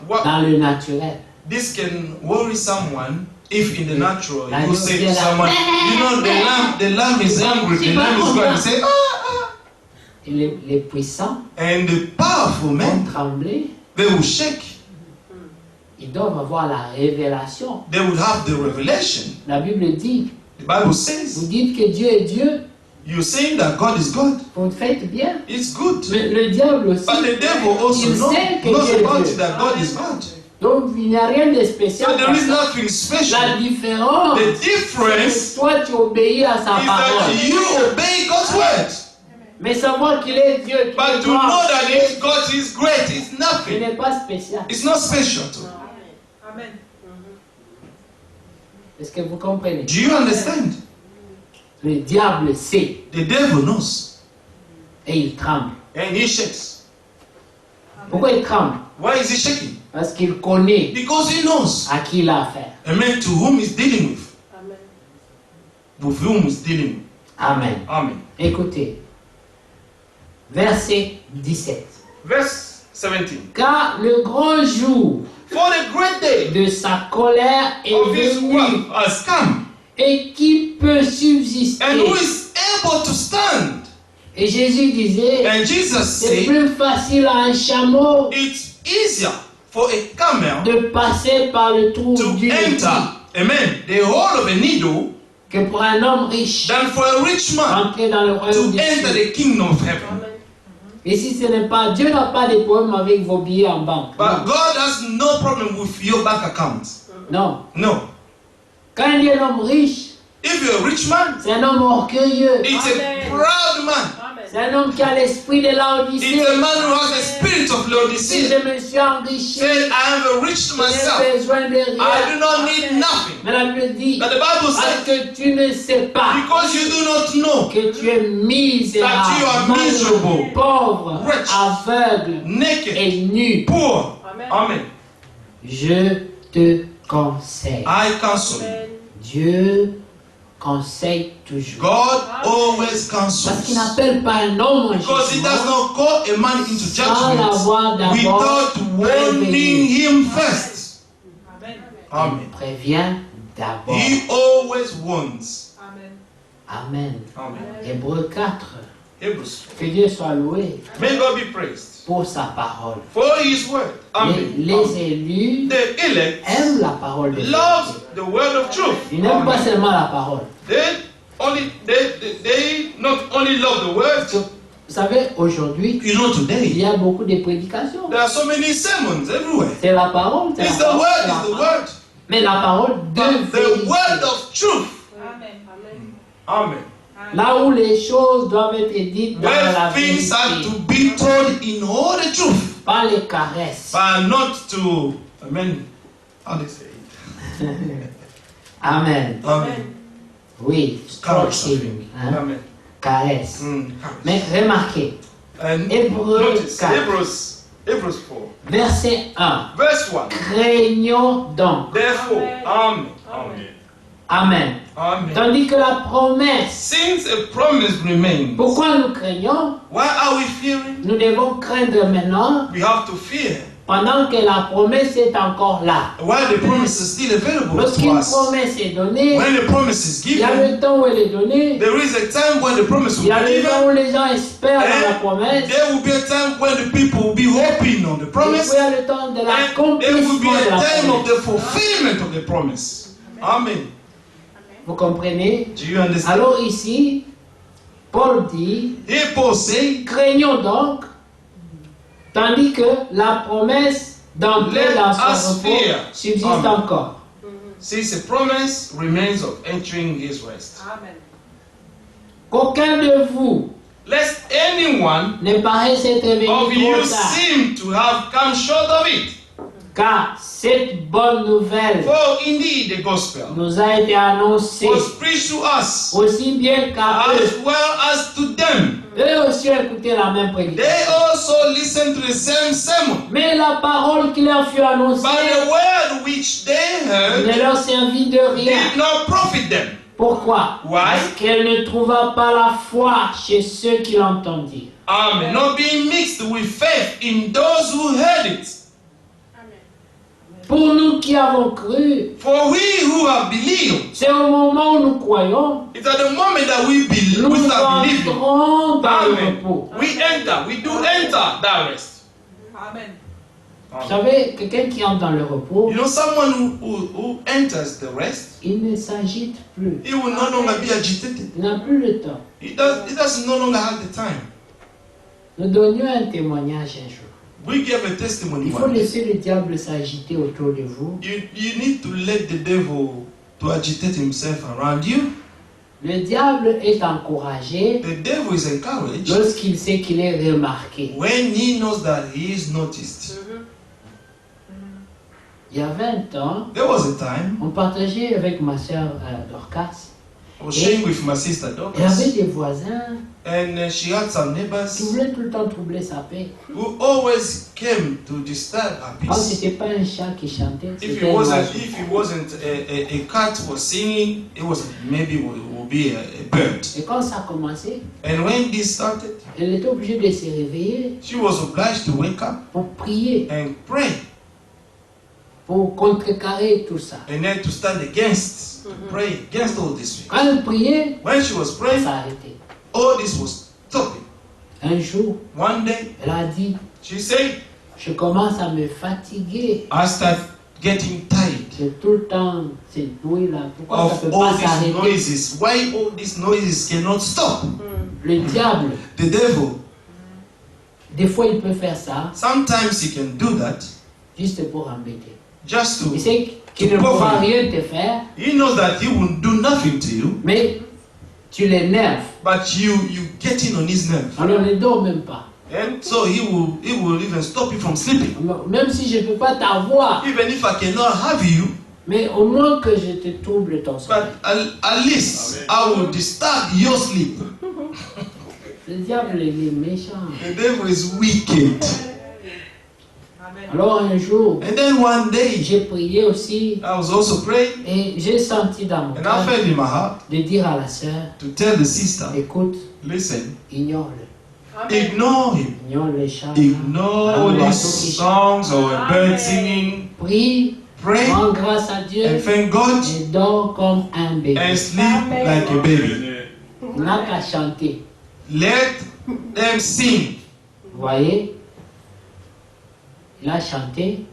what Dans le naturel. this can worry someone if in the natural L'agneau you say to vient là. someone, you know, the lamb is angry, the lamb is going to say, Et les puissants and the powerful vont men, trembler. they will shake. Ils doivent avoir la révélation. They will have the revelation. La Bible dit, The Bible vous says, dites que Dieu est Dieu, you're saying that God is God. vous faites bien. It's good. Mais le diable aussi, But the devil also il sait que knows Dieu est about Dieu. it, that God is God. Donc il n'y a rien de So spécial. there dans is ça. nothing La special. différence, The c'est difference que toi tu obéis à sa is parole. that you obey God's word. Mais savoir qu'il est Dieu, qu'il But est to know grand, that if God is great is ce nothing. n'est pas spécial. It's not special to. Est-ce que vous comprenez? Do you understand? Le diable sait The devil knows. et il tremble. And he shakes. Pourquoi il tremble? Why is he shaking? Parce qu'il connaît Because he knows. à qui il a affaire. A man to whom he's dealing with. With whom he's dealing with. Amen. Amen. Écoutez, verset 17. Verse 17. Car le grand jour For the great day de sa colère est of his venu, wrath has come. et qui peut subsister? And who is able to stand? Et Jésus disait, And Jesus c'est said, plus facile à un chameau it's easier for a camel de passer par le trou to d'une enter, aiguille amen, the hole of a needle que pour un homme riche than for a rich man entrer dans le to royaume des enter cieux. the kingdom of heaven. Et si ce n'est pas, Dieu n'a pas de problème avec vos billets en banque. But God has no problem with your bank account. Non. No. Quand il y a un homme riche, If you're a rich man, c'est un homme orgueilleux. it's a proud man. C'est un homme qui a l'esprit de It's l'Odyssée. a man who has the spirit of Si Laodicea. je me suis enrichi, Said, I am a rich je myself. n'ai besoin de I rien. do not need nothing. Mais la Bible dit, But the Bible parce says, que tu ne sais pas because you do not know, que tu es misérable, That you are malheureux, miserable, pauvre, wretched, aveugle naked, et nu, poor. Amen. je te conseille. I counsel you. Dieu conseille toujours. God always Parce qu'il counsels. n'appelle pas un homme en Because he does jugement not call a man into sans judgment l'avoir d'abord without warning prévenu. him first. Il Amen. prévient d'abord. He always warns. Amen. Amen. Hébreux 4. Hebrews. Que Dieu soit loué May God be praised pour sa parole. for his word. Amen. Les élus The elect aiment la parole de Dieu. love the word of truth. Ils n'aiment pas Amen. seulement la parole. They not only love the word. Vous savez, aujourd'hui, You know, il today y a beaucoup de prédications. there are so many sermons everywhere. C'est la parole. C'est It's la the parole, word, c'est la it's the parole. word. Mais la parole de But the vérité. word of truth. Amen. Là où les choses doivent être dites dans la Where things are vérité. to be told in all the truth, Pas les caresses. but not to, amen, how do you say it? Amen. Amen. Oui, stroking. Hein? Amen. Caresse. Mm. Mais remarquez, And Hébreux notice, 4. Hebrews 4, verset 1. verse 1. Craignons donc. Therefore, amen. Amen. Amen. Amen. Tandis que la promesse. Since a promise remains, Pourquoi nous craignons? why are we fearing? Nous devons craindre maintenant We have to fear pendant que la promesse est encore là. While the promise is still available to Lorsqu'une us, promesse est donnée, when the promise is il y a given, le temps où elle est donnée, there is a time when the promise il will y a be le temps où given, les gens espèrent dans la and promesse, there will be a time when the people will be hoping on the et puis promise, il y a le temps de and there will l'accomplissement be de a la time of promesse. the fulfillment of the promise. Amen. Vous comprenez? Do you understand? Alors ici, Paul dit, Here Paul say, craignons donc, tandis que la promesse d'entrer Let dans us son repos fear. subsiste Amen. encore. since a promise remains of entering his rest. Amen. Qu'aucun de vous Lest anyone ne paraisse être of venu trop you tard, seem to have come short of it. car cette bonne nouvelle For indeed the gospel nous a été annoncée was preached to us aussi bien qu'à as eux. well as to them. Eux aussi ont écouté la même They prédication. also listened to the same sermon. Mais la parole qui leur fut annoncée But the word which they heard ne leur servit de rien. did not profit them. Pourquoi? Why? Parce qu'elle ne trouva pas la foi chez ceux qui l'entendirent. Amen. Not being mixed with faith in those who heard it. Pour nous qui avons cru, For we who have believed, c'est au moment où nous croyons, it's at the moment that we believe, nous we start believing. entrons dans le Amen. repos. We do enter that rest. Amen. Vous savez, quelqu'un qui entre dans le repos, You know, someone who enters the rest, il ne s'agite plus. he will no longer be agitated. Il n'a plus le temps. He does no longer have the time. Nous donnions un témoignage un jour. We give a testimony Il faut one day. laisser le diable s'agiter autour de vous. You need to let the devil to agitate himself around you. Le diable est encouragé The devil is encouraged lorsqu'il sait qu'il est remarqué. when he knows that he is noticed. Il y a 20 ans, There was a time on partageait avec ma soeur Dorcas. I was sharing with my sister Elle avait Dorcas, des voisins and she had some qui neighbors voulaient tout le temps troubler sa paix. who always came to disturb her Quand peace. c'était pas un chat qui chantait, If c'était it un wasn't, oiseau. if it wasn't a cat was singing, it was maybe would be a bird. Et quand ça a commencé, And when this started, elle était obligée de se réveiller she was obliged to wake up pour prier, and pray, pour contrecarrer tout ça. and then to stand against, to pray against all this. Quand elle priait, When she was ça praying, s'arrêtait. all this was stopping. Un jour, One day, elle a dit, she said, je commence à me fatiguer. I start getting tired C'est tout le temps ces bruits-là. Pourquoi ça of ne peut all pas these s'arrêter? noises. Why all these noises cannot stop? Le diable, The devil, des fois, il peut faire ça sometimes he can do that juste pour embêter. just Il to. sait qu'il ne pourra rien te faire, He knows that he will do nothing to you, mais tu l'énerves. but you get in on his nerve, Alors ne dors même pas. and so he will even stop you from sleeping. Même si je ne peux pas t'avoir, Even if I cannot have you, mais au moins que je te trouble ton sommeil. but at least I will disturb your sleep. Le diable, il est méchant. The devil is wicked. Amen. Alors un jour, And then one day, j'ai prié aussi I was also praying, et j'ai senti dans mon and I cœur felt in my heart de dire à la sœur, to tell the sister, écoute, listen, ignore-le. Amen. ignore him. Ignore les chants. Ignore these songs or a bird singing. Prie, Pray rends grâce à Dieu and thank God et dors comme un bébé. and sleep like a baby. Il n'a qu'à chanter. Let them sing. Vous voyez? Il a chanté.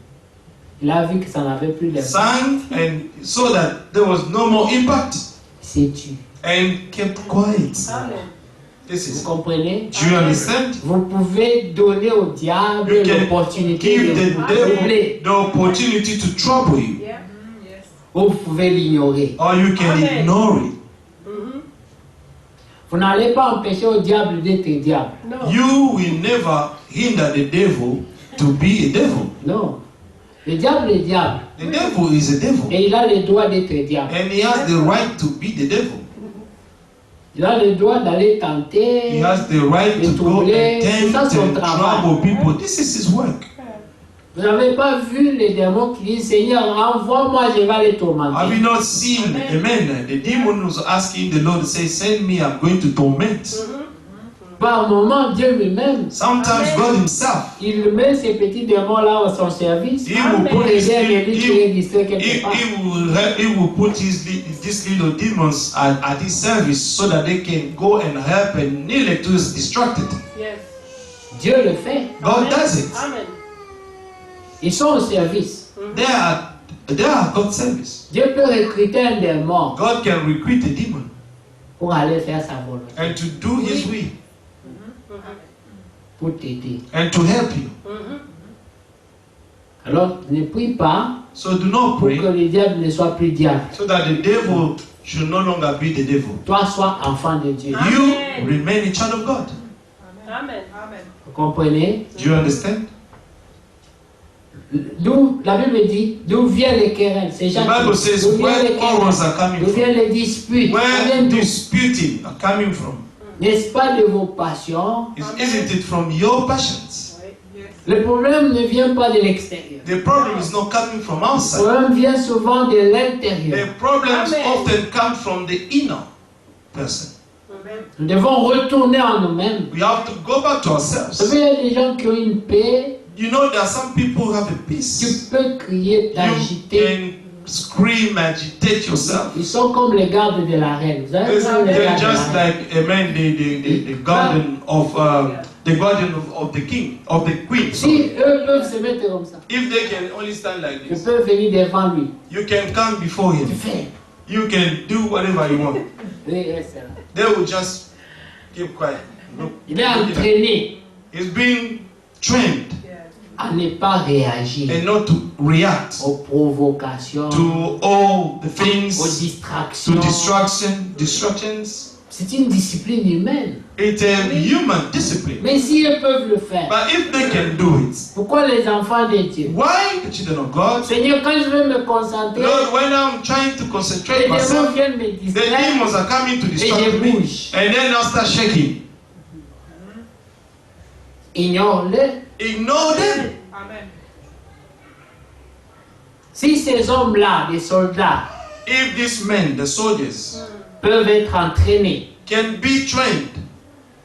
Il a vu que ça n'avait plus d'impact. Sang and so that there was no more impact C'est tu. and kept quiet. Amen. This Vous is. comprenez? Do you understand? Vous pouvez donner au diable You can l'opportunité give de the vous devil troubler. the opportunity to trouble you, Yeah. Yes. Ou vous pouvez l'ignorer. or you can Amen. ignore it. Vous n'allez pas empêcher au diable d'être diable. No. You will never hinder the devil to be a devil. Non. Le diable est diable. The devil is a devil, Et il a le droit d'être diable. and he has the right to be the devil. Il a le droit d'aller He tenter. has the right to go and tempt and trouble people. This is his work. Vous n'avez pas vu les démons qui disent Seigneur, envoie-moi, je vais les Have tourmenter. you not seen, amen, the demon was asking the Lord, say, send me, I'm going to torment. Par moments, Dieu lui-même, Sometimes God Himself, il met ces petits démons-là à son service He will pour put his, aider un élu qui est distrait quelque part. he will put these little demons at His service so that they can go and help and nearly to distracted. Yes. Dieu le fait. God does it. Amen. Ils sont au service. They are God's service. Dieu peut recruter un démon God can recruit a demon pour aller faire sa volonté, and to do His will pour t'aider. and to help you. Alors, ne prie pas So do not pour pray que le diable ne soit plus diable. so that the devil should no longer be the devil. Toi, sois enfant de Dieu. You remain a child of God. Amen. Amen. Vous comprenez? Do you understand? D'où la Bible dit, d'où viennent les querelles? C'est The Jacques. Bible says D'où viennent les where quarrels querelles? are coming D'où from, viennent les disputes? D'où where viennent tout? disputing are coming from. N'est-ce pas de vos passions? Isn't it from your passions? Yes. Le problème ne vient pas de l'extérieur. The problem is not coming from Le outside. problème vient souvent de l'intérieur. The problems Amen. often come from the inner person. Amen. Nous devons retourner en nous-mêmes. We have to go back to Vous ourselves. savez, il y a des gens qui ont une paix. You know that some people who have a Tu peace. peux crier, You t'agiter. can scream, agitate yourself. Ils sont comme les gardes de la reine. Vous avez vu les They're gardes de la just reine? like the guardian of the king, of the queen. Si Sorry. eux peuvent se mettre comme ça, If they can only stand like je this, peux venir devant lui. you can come before Tu him. fais. You can do whatever you want. Oui, reste là. They will just keep quiet. Look. Il est entraîné He's being trained Yes. à ne pas réagir and not to react aux provocations, to all the aux things, to distractions. distractions. C'est une discipline humaine. It's a human discipline. Mais si eux peuvent le faire, But if they can do it, pourquoi les enfants de Dieu? why the children of God? Seigneur, quand je veux me concentrer, Lord, when I'm trying to les concentrate démons myself, viennent me the distraire demons are coming to et je distract me, bouge. and then I'll start shaking. Ignore-les. Ignore them. Amen. Si ces hommes-là, des soldats, If these men, the soldiers, peuvent être entraînés can be trained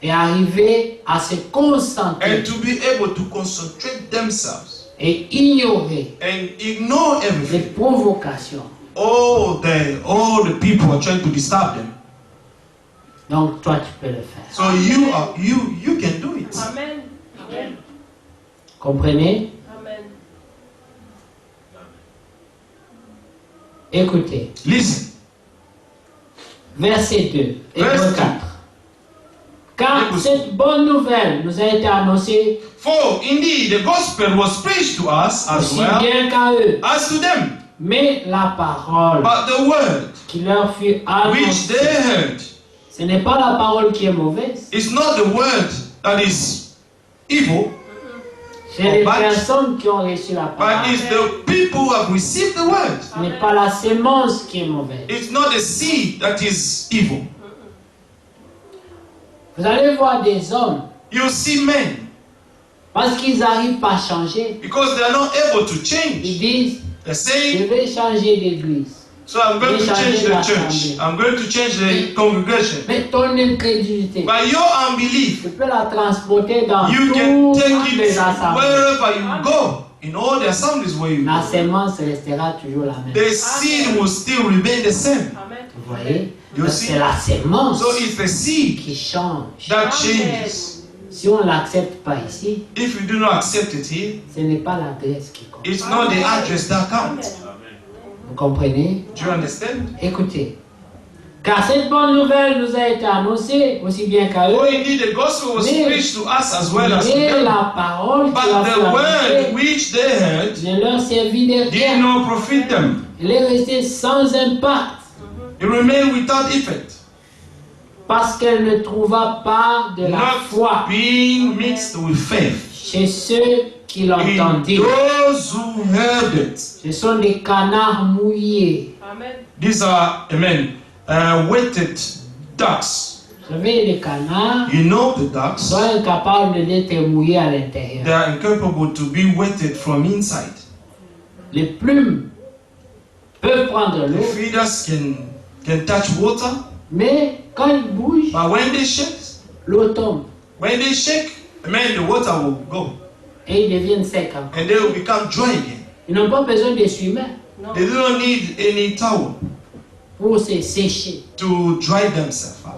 et arriver à se concentrer and to be able to concentrate themselves et ignorer and ignore les everything, provocations, all the people are trying to disturb them. donc toi tu peux le faire. So you can do it. Amen. Amen. Comprenez? Amen. Écoutez, Listen. verset 2, Hébreux Verset 4. Car Écoute. cette bonne nouvelle nous a été annoncée For indeed the gospel was preached to us as aussi well bien qu'à eux, as to them, mais la parole but the word qui leur fut which annoncée, they heard ce n'est pas la parole qui est mauvaise, is not the word that is evil, c'est les but- personnes qui ont reçu la but parole. it's the people who have received the word. Ce n'est pas la sémence qui est mauvaise. It's not the seed that is evil. Vous allez voir des hommes, You see men, parce qu'ils n'arrivent pas à changer, because they are not able to ils change. disent, They je say, vais changer d'église. so I'm going to change the church. I'm going to change the congregation. Mais ton incrédulité, By your unbelief, tu peux la transporter dans you can toutes take les it assemblées. wherever you go. In all the assemblies where you La go. sémence restera toujours la même. The seed will still remain the same. Amen. Vous voyez? You Donc, see? c'est la sémence So it's the seed qui change. that changes. Si on ne l'accepte pas ici, If you do not accept it here, ce n'est pas l'adresse qui compte. it's not the address that counts. Vous comprenez? Do you understand? Écoutez. Car cette bonne nouvelle nous a été annoncée aussi bien qu'à Oh, eux. indeed, the gospel was Mais- preached to us as well as to Et them. la parole qui But leur fut the word annoncée which they heard ne leur servit de did rien. not profit them. Elle est restée sans impact It remained without effect, parce qu'elle ne trouva pas de la foi not being mixed with faith. chez ceux qui In l'entendirent. those who heard it. Ce sont des canards mouillés. Amen. These are, amen, wetted ducks. Vous savez, les canards You know the ducks. sont incapables d'être mouillés à l'intérieur. They are incapable to be wetted from inside. Les plumes peuvent prendre The l'eau, feeders can touch water, mais quand ils bougent, but when they shed, l'eau tombe. When they shake, man, the water will go. Et ils deviennent secs encore. And they will become dry again. Ils n'ont pas besoin d'essuie-mains They don't need any towel pour se sécher. to dry themselves up.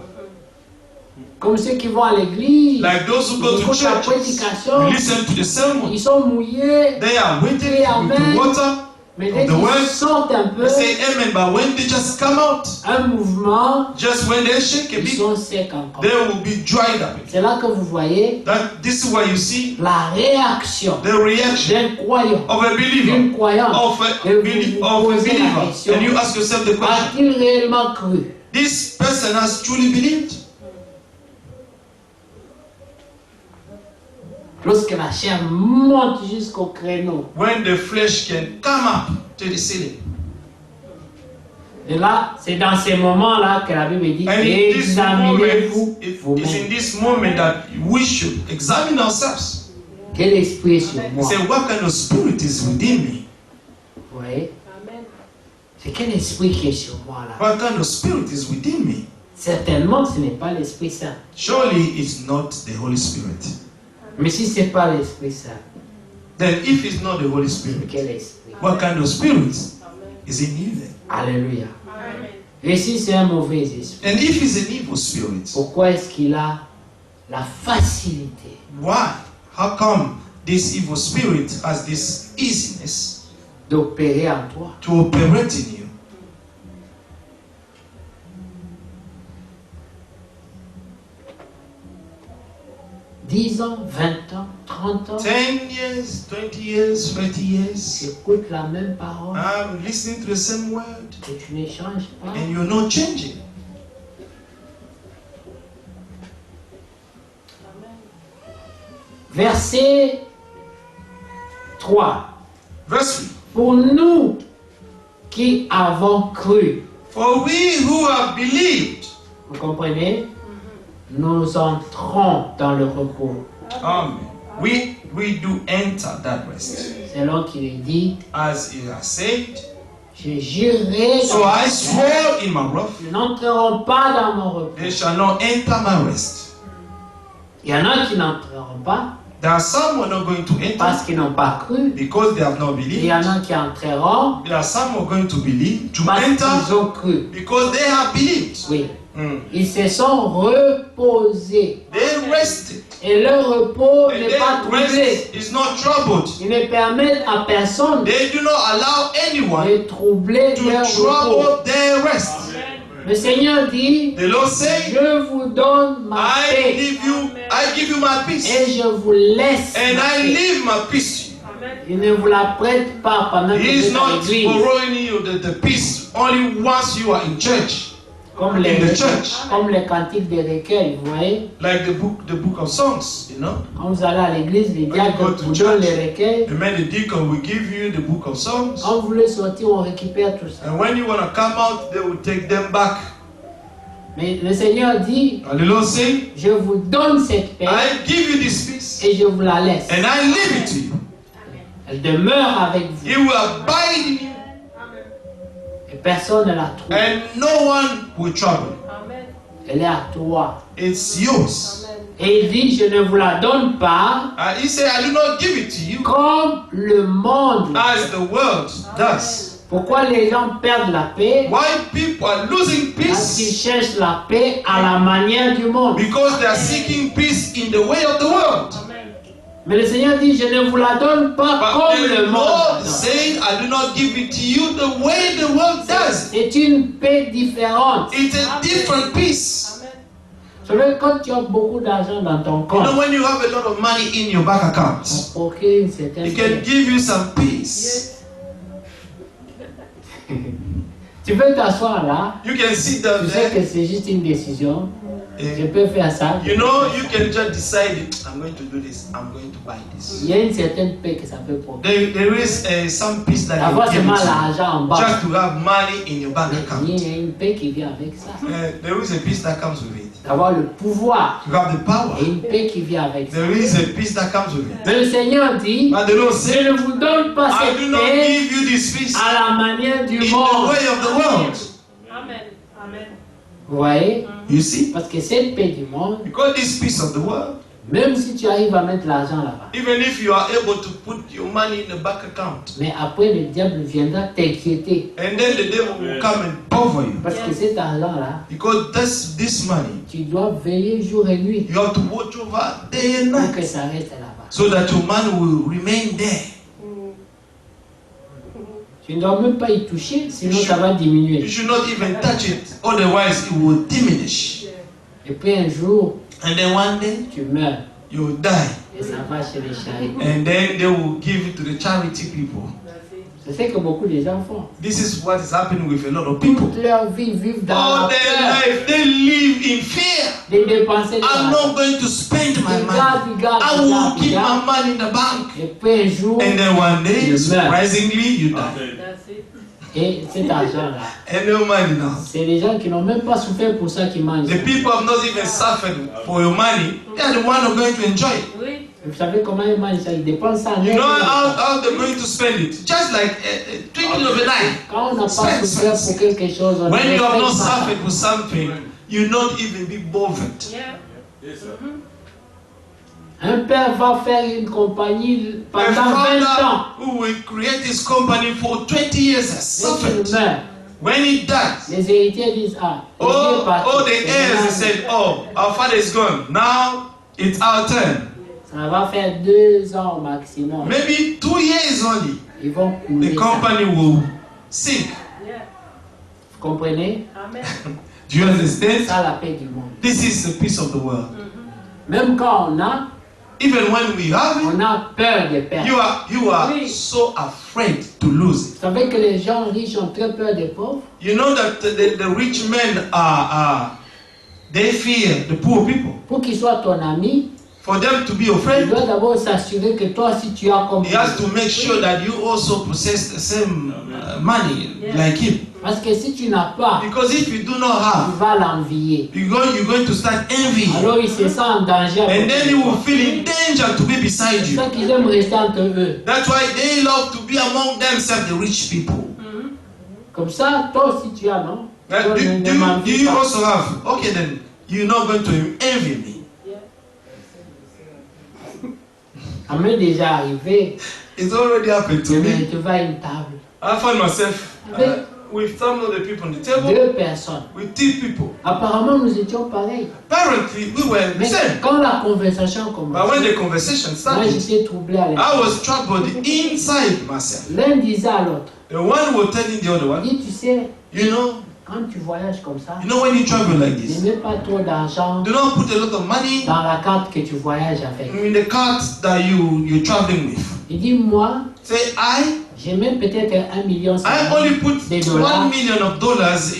Comme ceux qui vont à l'église, Like those who go ils to écoutent la church, prédication, listen to the sermon. ils sont mouillés, They are waiting with the water. mais dès The qu'ils word, sortent un peu, They say amen, but when they just come out, un mouvement, just when they shake a ils bit, sont secs encore. they will be dried up. C'est là que vous voyez This is why you see la réaction the reaction d'un croyant, of a believer, d'une croyante. of a believer. And you ask yourself the question, A-t-il réellement cru? this person has truly believed? Lorsque la chair monte jusqu'au créneau. When the flesh can come up to the ceiling. Et là, c'est dans ces moments-là que la Bible dit And in this moment, examinez-vous it's in vous-même. this moment that we should examine ourselves. Quel esprit est sur moi? Say, what kind of spirit is within me? Vous voyez? Amen. C'est quel esprit qui est sur moi là? What kind of spirit is within me? Certainement, ce n'est pas l'Esprit Saint. Surely it's not the Holy Spirit. Mais si ce n'est pas l'Esprit Saint, Then if it's not the Holy Spirit, quel esprit? what kind of spirit is in you then? Alléluia. Amen. Et si c'est un mauvais esprit, And if it's an evil spirit, pourquoi est-ce qu'il a la facilité why? How come this evil spirit has this easiness d'opérer en toi? to operate in you? 10 ans, 20 ans, 30 ans, 10 years, 20 years, 30 years. j'écoute la même parole I'm listening to the same word et tu ne changes pas. and you're not changing. Verset 3. Verse 3. Pour nous qui avons cru, For we who have believed, vous comprenez, nous entrons dans le repos. we do enter that rest. C'est là qu'il est dit, As he has said, je jurerai, so I swore in my wrath, ils n'entreront pas dans mon repos. they shall not enter my rest. Il y en a qui n'entreront pas There are some who are not going to parce enter qu'ils n'ont pas cru. because they have not Il y en believed. a qui entreront There are some who are going to believe, to parce qu'ils enter ont cru. because they have believed. Oui. Mm. Ils se sont reposés. They rested. Et leur repos And n'est pas their troublé. rest is not troubled. Ils ne permettent à personne They do not allow anyone de troubler to leur repos. trouble their rest. Le Seigneur dit, The Lord said, je vous donne ma paix I give you my peace, et je vous laisse and ma I paix. leave my peace to you. Amen. Il ne vous la prête pas pendant que He vous is êtes à not l'église. borrowing you the peace only once you are in church, Comme in les, the church, comme les cantiques des recueils, vous voyez. like the book of songs, you know. Quand vous allez à l'église, les When you go diacres to vous donnent church, les recueils. The man, the deacon will give you the book of songs, Quand vous voulez sortir, on récupère tout ça. and when you want to come out, they will take them back. Mais le Seigneur dit, And the Lord said, je vous donne cette paix I give you this peace, et je vous la laisse. and I leave it to you. Elle demeure avec vous. It will abide in you, Et personne ne la trouve. and no one will trouble you. Amen. Elle est à toi. It's yours. Amen. Et il dit, je ne vous la donne pas He said, I do not give it to you comme le monde. as the world does. Pourquoi les gens perdent la paix? Why people are losing Parce qu'ils peace? cherchent la paix à la manière du monde. Because they are seeking peace in the way of the world. Amen. Mais le Seigneur dit, je ne vous la donne pas But comme the le monde. Lord Non. said, I do not give it to you the way the world does. C'est une paix différente. It's a different peace. Amen. Vous savez, quand tu as beaucoup d'argent dans ton You know, compte, when you have a lot of money in your bank account, ça procure une certaine it can paix. give you some peace. Tu peux t'asseoir là, You can sit down tu sais there. que c'est juste une décision. Je and peux faire ça. You know, you can just decide, I'm going to do this, I'm going to buy this. Il y a une certaine paix que ça peut procurer. There is some peace that D'avoir you give seulement it to l'argent en you, bas. just to have money in your bank Mais account. il y a une paix qui vient avec ça. There is a peace that comes with it. D'avoir le pouvoir You have the power. et une paix qui vient avec ça. There is a peace that comes with it. Mais le Seigneur dit, But the Lord je said, ne vous donne pas I cette do not paix give you this peace à la manière du in the monde. way of the world. Amen. Amen. Vous voyez? You see? Parce que cette paix du monde Because this peace of the world Même si tu arrives à mettre l'argent là-bas. Even if you are able to put your money in the bank account. Mais après, le diable viendra t'inquiéter. And then the devil will come and bother you. Parce que cet argent-là, Because this money, tu dois veiller jour et nuit you have to watch over day and pour que night. ça reste là-bas. So that your money will remain there. Tu ne dois même pas y toucher, sinon ça va You diminuer. should not even touch it. Otherwise, it will diminish. Et puis un jour, And then one day, tu meurs. you will die. Et ça va chez les charitables. And then they will give it to the charity people. C'est ce que beaucoup de gens font. This is what is happening with a lot of people. Toute leur vie, vivent dans All la their peur life, they live in fear. de dépenser de I'm l'argent. not going to spend my Ils money. gardent, ils gardent, I ils will gardent, ils keep my gardent. money in the bank. Et puis un jour, And then one day, You meurs. surprisingly, you die. That's it. et cet argent-là, And no money now. c'est les gens qui n'ont même pas souffert pour ça qui mangent. The people have not even suffered for your money. They are the one who are going to enjoy it. Oui. Vous savez comment ils mangent ça? Ils dépensent ça en You know un jour. how they're going to spend it? Just like a twinkling of an eye. Quand on n'a pas Spend, souffert spend. pour quelque chose, on When ne you have not respecte pas ça. suffered for something, you not even be bothered. Yeah. Un père va faire une compagnie A pendant 20 father ans. who will create his company for 20 years has Dès qu'il suffered. meurt, When he dies, les héritiers disent ah, il est all parti. the heirs they said, oh, our father is gone. Now it's our turn. Ça va faire 2 ans au maximum. Maybe 2 years only, Ils vont couler the ça. company will sink. Yeah. Vous comprenez? Amen. Do you understand? Ça, la paix du monde. This is the peace of the world. Même quand on a Even when we have it, peur de perdre. you are Oui. so afraid to lose it. Vous savez que les gens riches ont très peur des pauvres. You know that the rich men they fear the poor people. Pour qu'il soit ton ami, For them to be il afraid, doit d'abord s'assurer que toi, si tu as comme he has to make sure that you also possess the same money like him. Parce que si tu n'as pas, Because if you do not tu have, vas l'envier. you're going to start envying. Alors il se sent en danger. And then you will feel in danger to be beside C'est you. ça qu'ils aiment rester entre eux. That's why they love to be among themselves, the rich people. Comme ça, toi aussi tu as, non? Right? Toi, ne Do m'envie you pas. also have? Okay, then you're not going to envy me. Ça m'est déjà arrivé. It's already happened to Je me. me retrouve à une table. I find myself with some of the people on the table, 2 personnes. with 2 people. Apparemment, nous étions pareils. Apparently, we were the Mais same. quand la conversation But when commençait, the conversation moi started, j'étais troublé à I l'intérieur. was troubled inside myself. L'un disait à l'autre, The one was telling the other one, dit, tu sais, you know, quand tu voyages comme ça, when you travel like ne this, mets pas trop d'argent do not put a lot of money dans la carte que tu voyages avec. in the cart that you're traveling with. Il dit, moi, Say, j'ai même peut-être 1 million I only put de $1 dollars million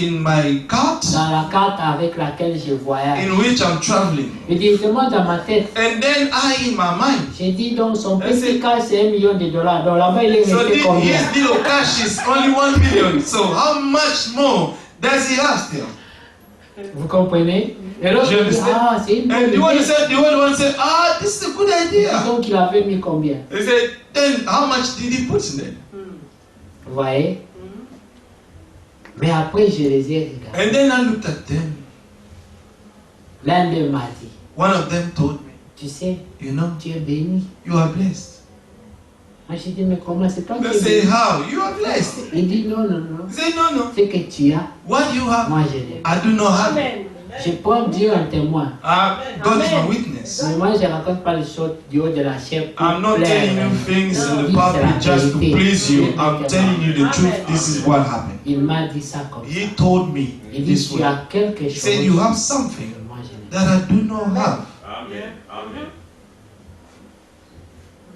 in my cart dans la carte avec laquelle je voyage. in which I'm traveling. Et directement dans ma tête, And then in my mind, j'ai dit donc son I said- petit cash c'est 1 million de dollars. Donc là-bas il est so resté combien? his little cash is only 1 million. So how much more does he have still? Vous comprenez? Et l'autre Je dit, understand. ah c'est une bonne And idée. the other one said, this is a good idea. Donc il avait mis combien? He said, then how much did he put in there? Vous voyez? Mais après je les ai regardés. And then I looked at them. L'un d'eux m'a dit, One of them told me, tu sais, you know, tu es béni. you are blessed. Moi j'ai dit, mais comment c'est toi qui They es say, béni? how? You are blessed. Il dit, non, non, non. He said, no, no. Ce que tu as, What you have, moi je l'ai. I do not have. Amen. Je prends Dieu en témoin. God is my witness. Mais moi je ne raconte pas les choses du haut de la chair pour I'm not plaire. telling you things in the Il dit, c'est la public just to vérité. please you. I'm telling you the truth. This is what happened. Il m'a dit ça comme ça. He told me Il dit, this tu way. as quelque He chose said, you have que something moi je n'ai. that I do not have. Amen. Amen.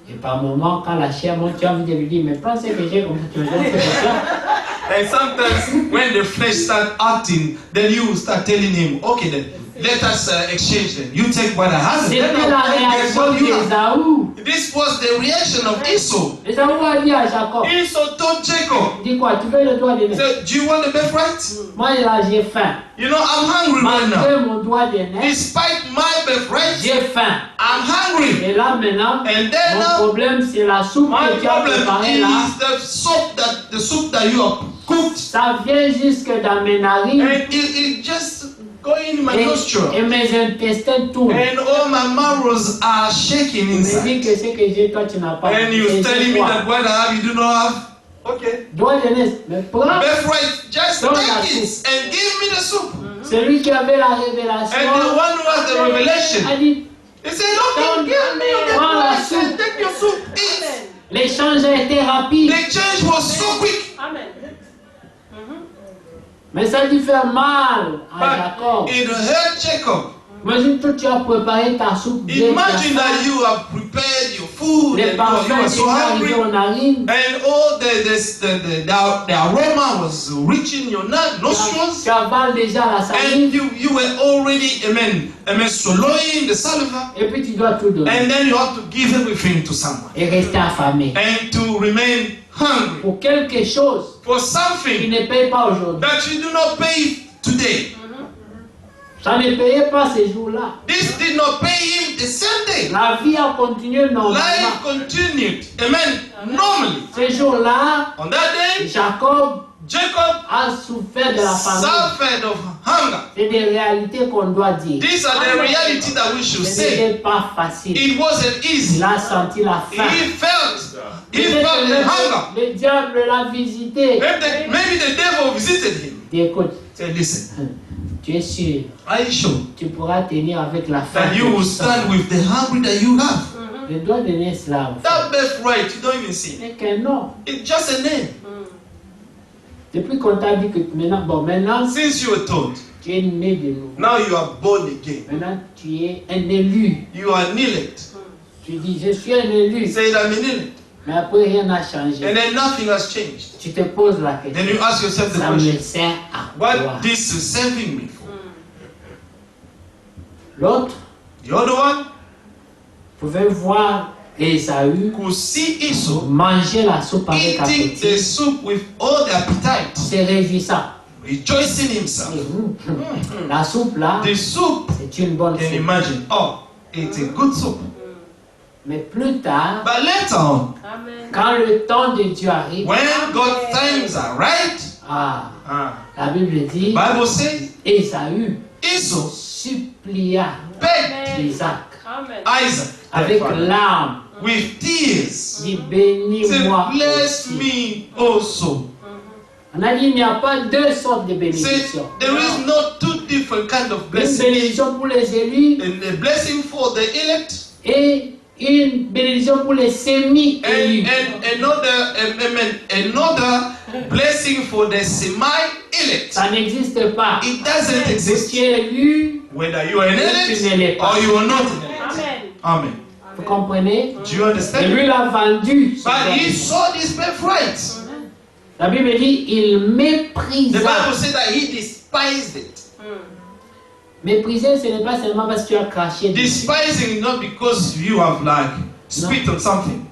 Et par moments, quand la chair monte, tu as envie de lui dire, mais prends ce que j'ai comme ça, tu me donnes ce que tu as. And sometimes when the flesh start acting, then you start telling him, okay then, let us exchange then. You take what I have. C'était Then la I'll get réaction what you have. d'Ésaü. This was the reaction of Esau. Ésaü a dit à Jacob, Esau told Jacob, dis quoi, tu veux le doigt de he nez? said, do you want the birthright? Moi là, j'ai faim. You know, I'm hungry right now. Malgré mon doigt de nez, Despite my birthright, j'ai faim. I'm hungry. Et là maintenant, And then mon now, problème c'est la soupe my que tu as problem préparée là. is the soup that you have cooked. Ça vient jusque dans mes narines. And it just going in my nostril. Et mes intestins tournent. And all my marrows are shaking Il me dit inside. que ce que j'ai, toi, tu n'as pas. And you're Et telling me c'est that toi. what I have, you do not have? Okay. Droit de naissance. Mais prends Birthright, just Don't take ask it and give me the soup. celui qui avait la révélation. And the one who has the revelation, A dit, he said, okay, give me your birthright and take your soup. Eat. Amen. l'échange a été rapide. The change was so quick. Amen. Mais ça lui fait mal à But Jacob. it hurt Jacob. Imagine toi, tu as préparé ta soupe. bien, Imagine tu as that you have prepared your food les and you parfums are qui so sont hungry. arrivés aux narines. And all the aroma was reaching your nostrils. Tu avales déjà la And salive. you were already, swallowing the saliva. Et puis tu dois tout donner. And then you have to give everything to someone. Et rester affamé. And to remain hungry Pour quelque chose for qui something ne paye pas aujourd'hui. that you do not pay today. Ça ne payait pas ces jours-là. This did not pay him the same day. La vie a continué normalement. Life continued. Amen. Normally. Ces jours-là, On that day, Jacob Jacob a souffert de la famine. suffered of hunger. C'est des réalités qu'on doit dire. These are the realities that we should Ce say. n'était pas facile. It wasn't easy. Il a senti la faim. He felt Peut-être the même hunger. le diable l'a visité. Maybe the devil visited him. Dis, écoute, Said, listen, tu es sûr, are you sure tu pourras tenir avec la faim. that you will stand with the hungry that you have? Je dois donner cela. En fait. That birthright, you don't even see. C'est qu'un nom. It's just a name. Depuis qu'on t'a dit que maintenant, Since you were told, tu es né de nouveau. now you are born again. Maintenant, tu es un élu. You are an elect. Tu dis, je suis un élu. Say that I'm an elect. Mais après, rien n'a changé. And then nothing has changed. Tu te poses la Then question. you ask yourself the Ça me question, sert à quoi? what this is serving me for? L'autre The other one pouvait voir Esaü could see Esau manger la soupe avec eating the appétit, soup with all the appetite, se réjouissant. rejoicing himself. La soupe là, The soup, c'est une bonne can soupe. imagine, oh, it's a good soup. Mais plus tard, But later on, Amen. quand le temps de Dieu arrive, when God's times are right, la Bible dit, Bible says Esaü Esau supplia begged Isaac Amen. Isaac avec larmes, with tears, dit said, bénis-moi bless aussi. me also. On a dit il n'y a pas deux sortes de Say, bénédictions. there is not two different kind of Une blessings. bénédiction pour les élus And a blessing for the elect et une bénédiction pour les semi-élus. and another blessing for the semi-elect. Ça n'existe pas. It doesn't Tu exist. es élu, Whether you are an elect or you are not an elect. Amen. Amen. vous comprenez? Do you Et understand? lui l'a vendu. son But he bien. saw this birthright. La Bible dit il The méprisa. Bible said that he despised it. Mépriser, ce n'est pas seulement parce que tu as craché dessus. Despising is not because you have like spit on something.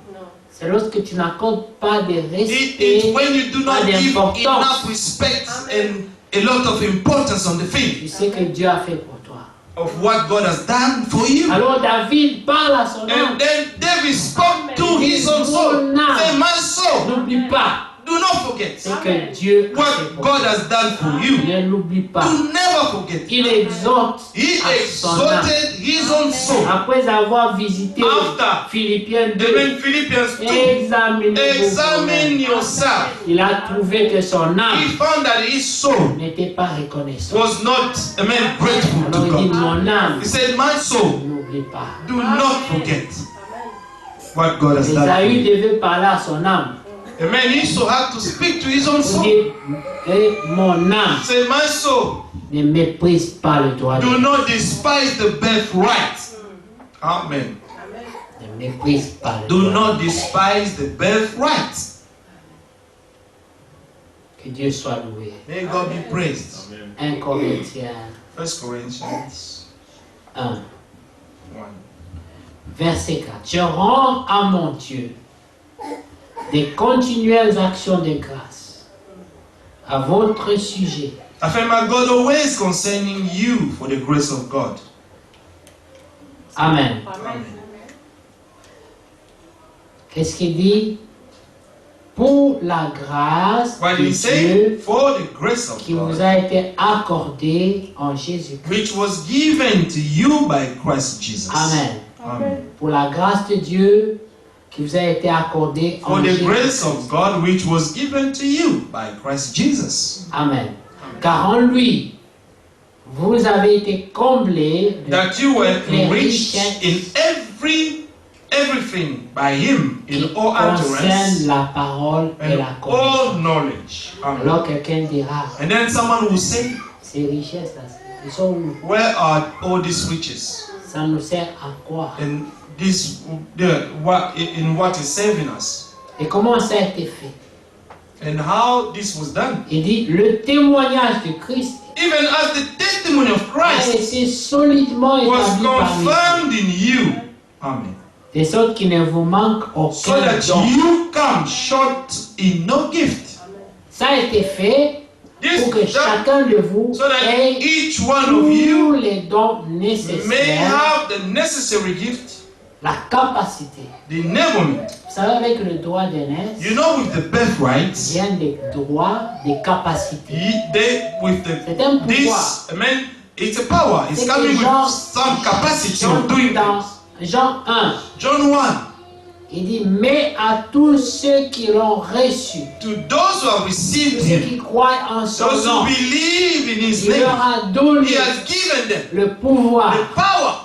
C'est lorsque tu n'accordes pas de It's respect, when you do pas not give d'importance. enough respect and a lot of importance on the Tu thing sais que Dieu a fait pour toi. of what God has done for you. Alors David parle à son âme. And then David spoke to his own soul. Say, my soul, N'oublie pas do not forget ce que Dieu a fait what pour God toi. has done for you. Ne l'oublie pas. Do never forget. Il exhorte He à son âme. exalted his own soul. Après avoir visité After Philippiens 2, Amen. Philippians 2. examinez-vous Examine vous-même. yourself. Il a trouvé que son He âme found that his soul n'était pas reconnaissante. was not, amen, grateful Alors to il dit, God. mon âme, He said, my soul, n'oublie pas. do not forget what God has done for Esaü you. devait parler à son âme. Amen. He also had to speak to his own Il soul. dit, eh, mon âme, Say, my soul, ne méprise pas le droit de do Dieu. not despise the birthright. Amen. Ne méprise pas le Do droit. not despise the birthright. Que Dieu soit loué. May God be praised. 1 Corinthiens 1 Corinthians 1, 1. verset 4. Je rends à mon Dieu des continuelles actions de grâce à votre sujet. Affirm my God always concerning you for the grace of God. Amen. Amen. Qu'est-ce qu'il dit? Pour pour la grâce What de did he say? Dieu For the grace of qui vous God, a été accordée en Jésus-Christ. which was given to you by Christ Jesus. Amen. Amen. Pour la grâce de Dieu qui vous a été accordée For en the grace Jésus-Christ. of God, which was given to you by Christ Jesus. Amen. Car en lui, vous avez été comblés de That you were toutes les enriched richesses in everything by Him, qui in all concernent utterance la parole et and la all connaissance. knowledge. Amen. Alors quelqu'un dira, And then someone will say, ces richesses-là, ils sont où? where are all these riches? Ça nous sert à quoi? And this, in what is saving us? Et comment ça a été fait? And how this was done? Il dit, le témoignage de Christ Even as the testimony of a Christ été solidement was établi parmi vous, confirmed in you. Amen. de sorte qu'il ne vous manque So aucun that don. you come short in no gift. Ça a été fait This pour que that, chacun de vous so that ait each one of tous you les dons may nécessaires, have the necessary gift, la capacité. the enablement. Vous savez, avec le droit d'aînesse, You know, with the birthright, vient des droits, des capacités. C'est un pouvoir. this, amen, it's a power. It's C'est coming que with Jean- some capacity of doing Dans things. Jean 1, John 1, il dit, mais à tous ceux qui l'ont reçu, to those who have tous received ceux Him, qui croient en son those nom, who believe in His il leur name, a donné He has given them le pouvoir, the power,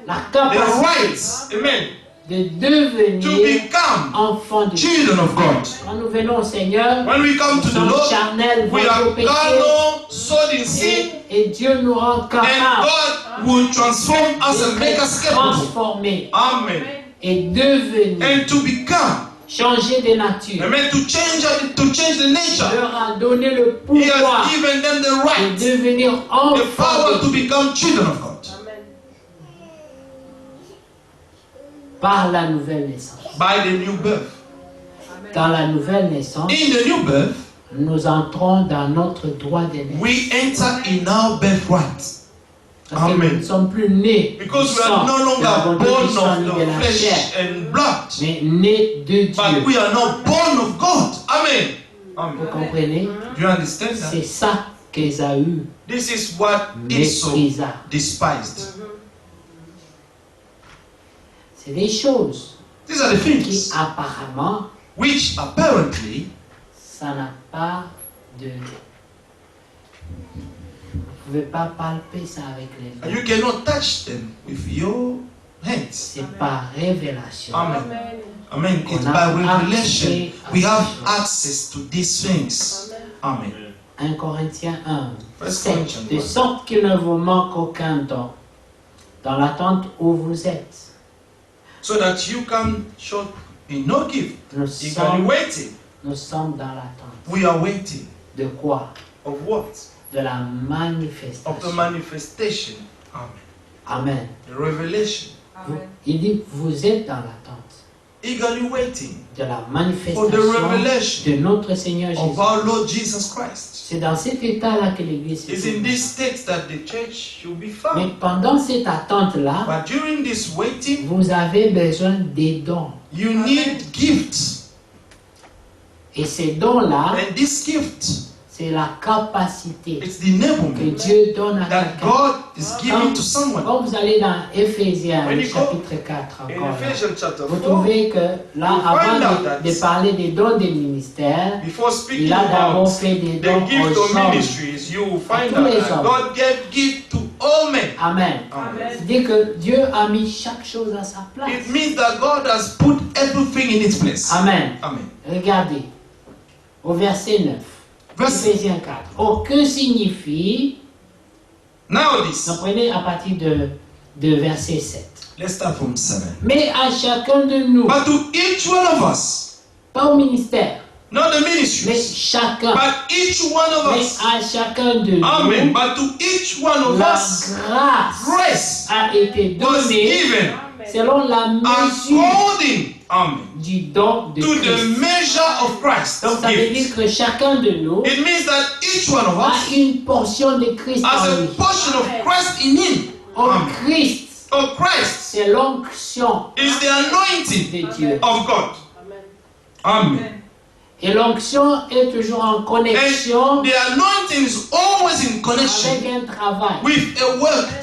la the capacité rights, amen, de to devenir become enfants de Dieu. children of God. Quand nous venons au Seigneur, When we come nous to the sommes Lord, charnels, we voyés au are péché, carnal, sold in sin, et Dieu nous rend and capables God will transform us and make us de capable. transformer Amen. et devenir, And to become, changer de nature. amen, to change the Il nature. leur a donné le He pouvoir has given them the de right, devenir the enfants power de to Dieu become children of God par la nouvelle naissance. by the new birth. Dans la nouvelle naissance, In the new birth, nous entrons dans notre droit d'aînesse. we enter in our birthright. Parce que nous Amen. ne sommes plus nés Because du we are sang, no de la longer volonté born du sang of ni de the la flesh chair, and blood, mais nés de but Dieu. we are not born of God. Amen. Vous Amen. comprenez? Do you understand that? C'est ça qu'Ésaü This is what Esau méprisa. despised. C'est des choses These are the qui things apparemment, which apparently ça n'a pas de... Vous ne pouvez pas palper ça avec les mains. you cannot touch them with your hands. C'est par révélation. Amen. Amen. It's On a by revelation accès à we have ces choses. access to these things. Amen. 1 Corinthiens 1, First 7, Corinthians de 1. sorte qu'il ne vous manque aucun don dans l'attente où vous êtes. So that you come short in no gift. Nous You can be sommes, waiting. nous sommes dans l'attente. We are waiting. De quoi? Of what? De la Of the manifestation. manifestation. Amen. Amen. The revelation. Il dit, vous êtes dans l'attente Eagerly waiting de la for the manifestation revelation de notre Seigneur of Jésus. our Lord Jesus Christ. C'est dans cet état-là que l'Église se It's in trouve. this state that the church should be Mais found. pendant cette attente-là, But during this waiting, vous avez besoin des dons. you need gifts. Et ces dons-là, And this gift, c'est la capacité it's the que enablement Dieu donne à that quelqu'un. God is giving to someone. Quand vous allez dans Éphésiens, When le you go chapitre 4, In encore là, Ephesians chapter vous 4, trouvez que là, you find out avant that de parler des dons des ministères, before speaking il a d'abord about fait des dons the gift aux of hommes. ministries, you will find tous out les that hommes. God gave gift to all men. Amen. Amen. C'est-à-dire que Dieu a mis chaque chose à sa place. It means that God has put everything in its place. Amen. Amen. Regardez, au verset 9, Verse, Éphésiens 4. Oh, que signifie, now this, donc prenez à partir de verset 7. let's start from 7. Mais à chacun de nous, But to each one of us, pas au ministère, not the mais ministries, chacun, but each one of mais us. à chacun de Amen. nous, But to each one of la us, grâce grace a été was donnée given selon la mesure according, amen, du don de to the Christ. measure of Christ. Donc ça veut dire Gift. que chacun de nous It means that each one of a us une portion de Christ has en a lui. portion of Christ in him. En Amen. Christ, Of Christ c'est l'onction is the anointing de Dieu. of God. Amen. Et l'onction est toujours en connexion And the anointing is always in connection avec un travail. with a work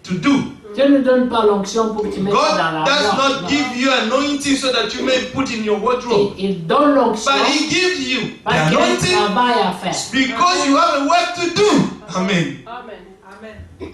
to do. Dieu ne donne pas l'onction pour que tu mettes ça dans God la does boîte. not give you anointing so that you may put in your wardrobe. Il donne l'onction But He gives you the parce qu'il y a un anointing travail à faire. because you have a work to do. Amen. Amen. Amen.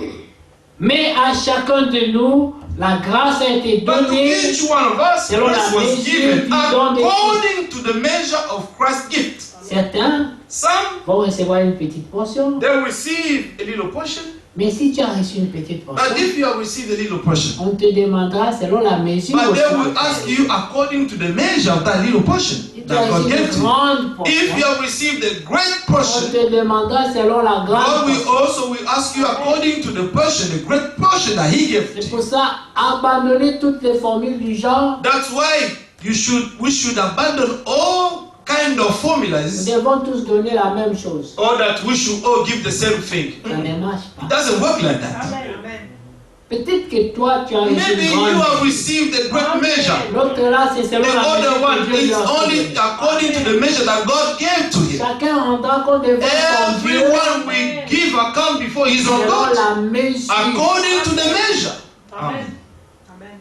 Mais à chacun de nous, la grâce a été But to donnée each one of us, selon la grace was mesure given du don de Christ. according to the measure of Christ's gift. Certains Some, vont recevoir une petite portion, they receive a little portion. mais si tu as reçu une petite But portion, if you have received a little portion, on te demandera selon la mesure but aussi. they will ask you according to the measure of that little portion Si tu that as God reçu gave une to you. grande If you portion, have received a great on portion, te demandera selon la grande God will portion. also will ask you according to the portion, the great portion that He gave to C'est you. pour ça, abandonner toutes les formules du genre, That's why we should abandon all kind of nous formulas, devons tous donner la même chose. or that we should all give the same thing. Ça ne marche It pas. doesn't work like that. Amen. Peut-être que toi, tu as reçu Maybe une you grande have mesure. received a great measure. L'autre là, c'est selon The la other mesure one que Dieu is lui a only donnée. according to the measure that God gave to him. Chacun rendra compte devant son Dieu Everyone will give account before his own selon God la mesure. according to the measure. Amen. Amen.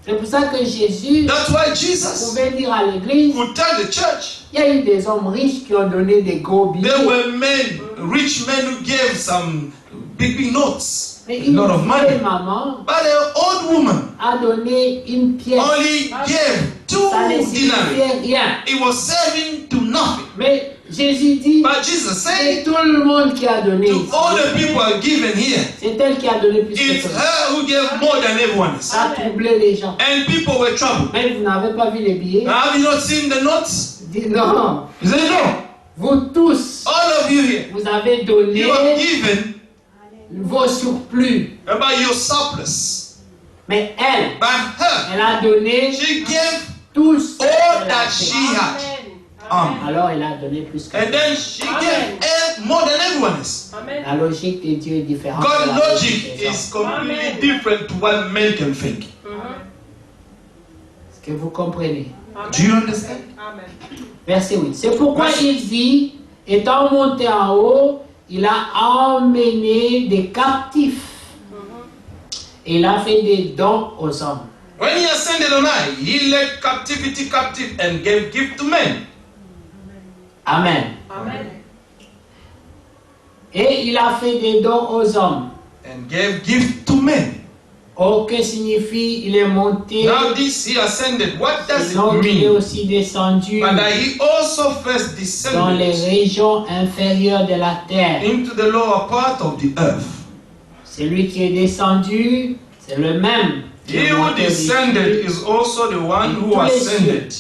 C'est pour ça que Jésus That's why Jesus pouvait dire à l'église, would tell the church. il y a eu des hommes riches qui ont donné des gros billets. There were men, rich men who gave some big notes, Mais a une lot of money. vieille maman But an old woman a donné une pièce. only gave 2 Ça ne dinars. signifiait rien. It was serving to nothing. Mais Jésus dit, But Jesus c'est said tout le monde qui a donné. to all the people given here, C'est elle qui a donné plus que it's tout. her who gave more than everyone else. Ça a troublé les gens. And people were troubled. Mais vous n'avez pas vu les billets. Have you not seen the notes? Dit non. He said, no. Vous tous, All of you here, vous avez donné you have given vos surplus. about your surplus. Mais elle, But her, elle a donné she gave tout ce all qu'elle a that fait. she had. Amen. Alors elle a donné plus que And then she gave more than everyone else. Amen. La logique de Dieu est différente. de God's la logic des hommes. is completely different to what men can think. Est-ce que vous comprenez? Do you understand? Amen. Verset 8. C'est pourquoi Verset- il dit, étant monté en haut, il a emmené des captifs. Et il a fait des dons aux hommes. When he ascended on high, he led captivity captive and gave gift to men. Amen. Amen. Et il a fait des dons aux hommes. And gave gift to men. Oh, que signifie il est monté, Now this he ascended. What does sinon it il est mean? aussi descendu But that he also first dans les descended régions inférieures de la terre. into the lower part of the earth. Celui qui est descendu, c'est le même. qui est He who monté descended au-dessus, is also the one who ascended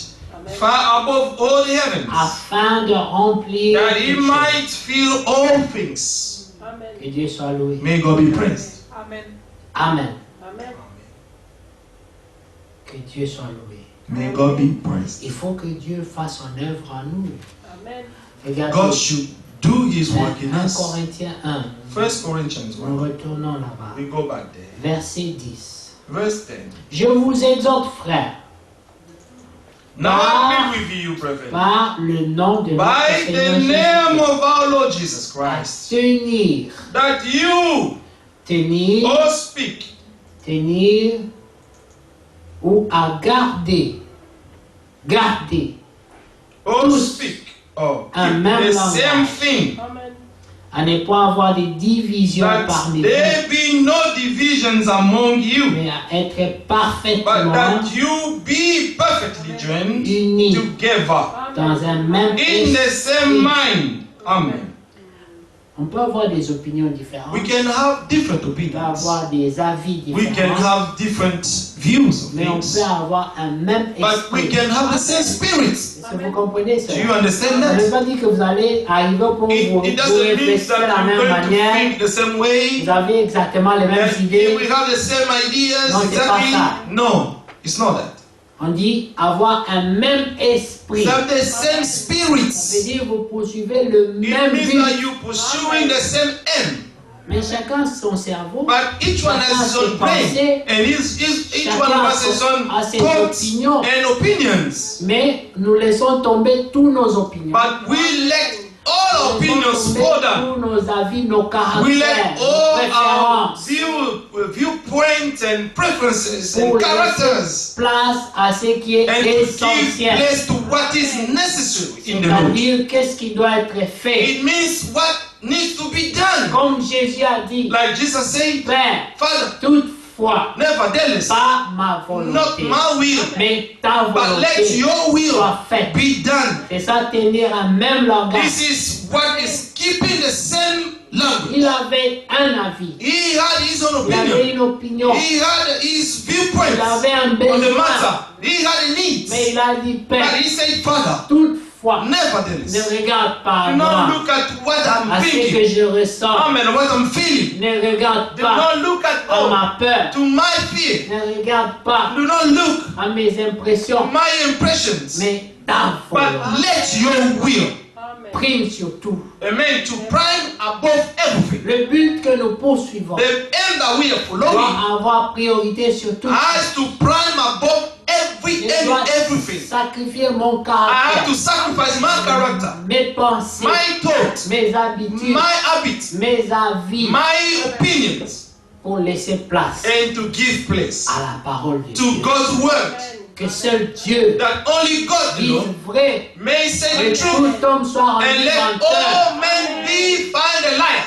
far above all the heavens, afin de remplir that he toutes choses. might fill all things. Amen. Que Dieu soit loué. May God be praised. Amen. Amen. Amen. Que Dieu soit loué. May God be praised. Il faut que Dieu fasse son œuvre en nous. Amen. God Regardez, should do his work in 1 us. Corinthiens 1. 1 Corinthians Nous 1. retournons là-bas. We go back there. Verset 10. Verse 10. Je vous exhorte, frères, Now I plead with you, brethren, par le nom de notre by the Seigneur name Jésus, of our Lord Jesus à Christ, tenir, that you all speak tenir ou à garder, all Tous speak or un keep même the langage. same thing, Amen. à ne pas avoir des divisions that parmi vous, there be no divisions among you, mais à être but parfaitement that you be perfectly joined unis together dans un même in the same esprit. mind. Amen. On peut avoir des opinions différentes, We can have different on peut opinions. avoir des avis We can différents, have different views of mais on things. peut avoir un même But we esprit. can have the same spirit. Est-ce que vous comprenez Do you cela? understand Ça ne veut that? pas dire que vous allez arriver pour vous, It vous doesn't mean réfléchir de that la we're même going to manière, think the same way. vous avez exactement les mêmes That idées. we have the same ideas Non, c'est pas exactly. ça. No, it's not that. On dit avoir un même esprit. It's have the same Ça veut spirits. dire vous poursuivez le It même means but. that you pursuing the same aim. Mais chacun son cerveau, But each one has his own brain, and each one of us has his own a ses thoughts opinions. and opinions. Mais nous laissons tomber tous nos opinions. But we let all our Nous laissons opinions tomber fall down. tous nos avis, nos We caractères, let nos all our préférences. viewpoints and preferences Pour and laisser characters, place à ce qui est and to give essentiel. place to what is necessary in the Lord. C'est-à-dire qu'est-ce qui doit être fait. It means what needs to be done. Comme Jésus a dit, Like Jesus said, Père, Father, toutefois, nevertheless, pas ma not volonté, my will, mais ta but let volonté your will soit faite. be done. C'est ça, tenir un même langage. This is what is keeping the same language. Il avait un avis. He had his own Il avait opinion. une opinion. He had his viewpoints Il avait un on the besoin. matter. He had a need. Mais il a dit, But Père, he said, Father, toutefois, ne nevertheless, regarde pas do not moi, look at what à I'm ce que thinking. je ressens. Amen. What I'm feeling. Ne regarde Do pas not look at à all ma peur. to my fear. Ne regarde pas Do not look à mes to impressions. my impressions. Mais ta But volonté let your will, Amen. prime sur tout. amen, to prime above everything. Le but que nous poursuivons The aim that we are following doit avoir priorité sur tout. has to prime above Je dois everything. sacrifier mon I have to caractère, sacrifice my character, mes pensées, my thoughts, mes habitudes, my habits, mes avis my opinions, pour laisser place and to give place à la parole de to Dieu. God's word. Que seul Dieu That only God dise alone vrai may say et the truth, tout homme soit rendu and let menteur. all men be find a liar.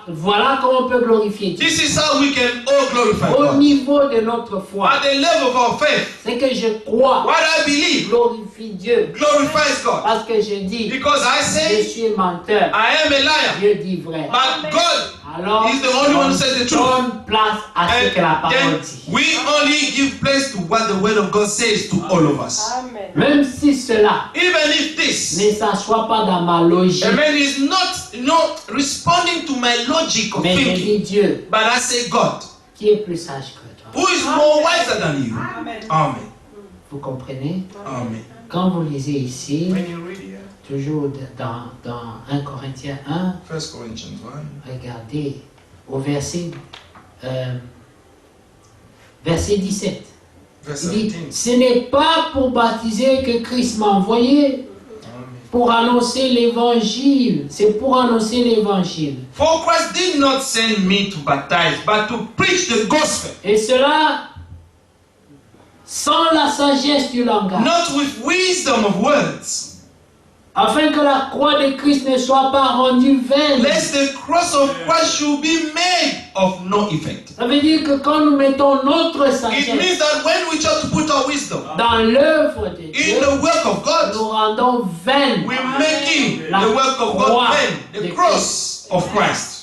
Voilà comment on peut glorifier Dieu. This is how we can all glorify Au God. niveau de notre foi, At the level of our faith, c'est que je crois, what I believe glorifie Dieu. glorifies God. Parce que je dis, Because I je say suis menteur. I am a liar, Dieu dit vrai. but God Alors, is the only one who says the truth. donne place à ce que la And parole then dit. we only give place to what the word of God says to all of us. Amen. Même si cela Even if this, ne s'assoit pas dans ma logique, amen, is not responding to my logic of mais je thinking, dis Dieu, but I say God, qui est plus sage que toi. who is more wiser than you. Amen. Amen. Vous comprenez? Amen. Quand vous lisez ici, When you read here, toujours dans 1 Corinthiens 1, 1 Corinthians 1, regardez au verset 17. verse Il dit, 17. ce n'est pas pour baptiser que Christ m'a envoyé, pour annoncer l'évangile. C'est pour annoncer l'évangile. For Christ did not send me to baptize, but to preach the gospel, Et cela sans la sagesse du langage. not with wisdom of words, Afin que la croix de Christ ne soit pas rendue vaine. lest the cross of Christ should be made of no effect. Ça veut dire que quand nous mettons notre It sagesse means that when we try to put our wisdom dans l'œuvre de in Dieu, the work of nous God, rendons vaine we're making La the work of God croix vain, de the cross of Christ.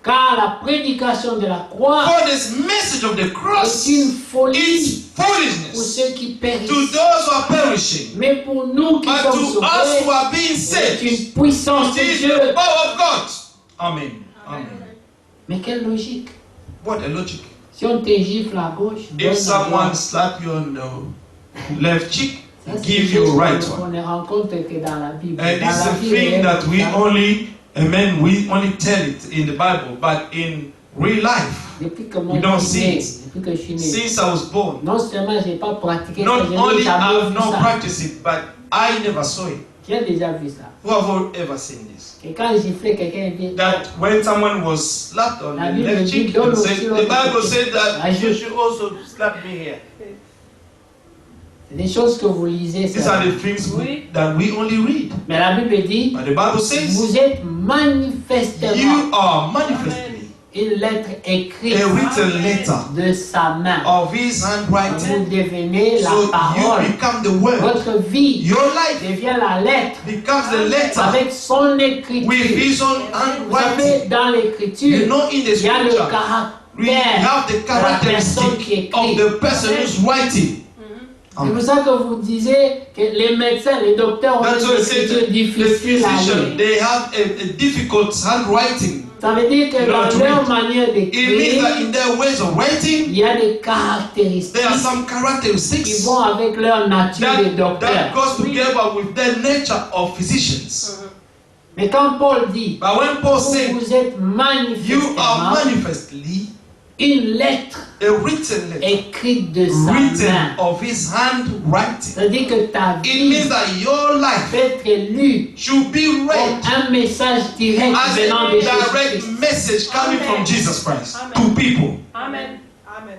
car la prédication de la croix For this message of the est cross une folie is pour foolishness ceux qui to périssent. those who are perishing, Mais pour nous qui but sommes to us who sauvés, are being c'est saved, une puissance it de is Dieu. the power of God. Amen. Amen. Mais quelle logique! What a logic. Si on te gifle à gauche, donne If à someone droite. slap you on the left cheek, Ça, c'est give des you choses right qu'on one. ne rencontre que dans la Bible. And Dans this is la a vie thing réelle, that we dans- only, amen, we only tell it in the Bible, but in real life, Depuis que moi we don't je suis see né, it. depuis que je suis né, Since I was born, non seulement je n'ai pas pratiqué ça, not je n'ai only jamais I've vu not ça. practiced it, but I never saw it. Qui a déjà vu ça? Who have ever seen this? Et quand giflait quelqu'un, il dit, That when someone was slapped on La the Bible left dit, cheek, donne and aussi said, l'autre the Bible côté. said that Ajoute. you should also slap me here. c'est des choses que vous lisez. These ça. are the things Oui. that we only read. Mais la Bible dit, But the Bible says, vous êtes manifestement you are manifestly une lettre écrite a written letter de sa main. of his Vous handwriting. devenez So la parole. you become the word. Votre vie Your life devient la lettre becomes the letter avec son with écriture. his own Vous savez, handwriting. dans You l'écriture, know, in the il y a le scripture, we caractère have the de la personne qui characteristic of écrit. the person who's writing. C'est pour ça que vous disiez que les médecins, les docteurs ont That's why une I said écriture the difficile à physician, lire. they have a difficult handwriting. Ça veut dire que You know dans to leur read. manière It means that d'écrire, in their ways of writing, il y a des there are caractéristiques some qui characteristics vont avec leur nature de that docteur. goes together with the nature of physicians. Mais quand Paul dit, But when Paul said, vous êtes you are manifestement manifestly une lettre a written letter, écrite de sa written main. of his handwriting. C'est-à-dire que ta It means vie that your life peut être lue should be comme read un message direct as venant de a direct Jésus-Christ. message coming from Jesus Christ to people. Amen. Amen.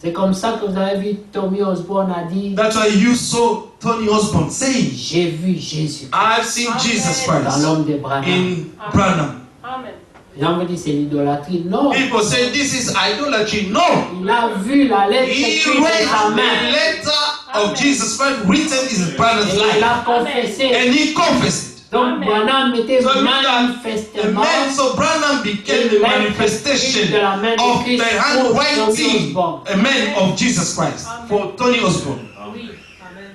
C'est comme ça que vous avez vu Tommy Osborne a dit, That's why you saw Tony Osborne saying, j'ai vu Jésus I've seen Jesus dans Christ l'homme de Branham. in Branham. Amen. Les gens me disent c'est l'idolâtrie. Non, People say this is idolatry. No. il a vu la lettre He écrite de read sa the main letter of Jesus Christ written in his brother's et il life. a confessé. And he confessed it. Donc Amen. Branham était So it means that manifestement so Branham became the manifestation of the handwriting, a man of Jesus Christ for Tony Osborne. Oui. Amen.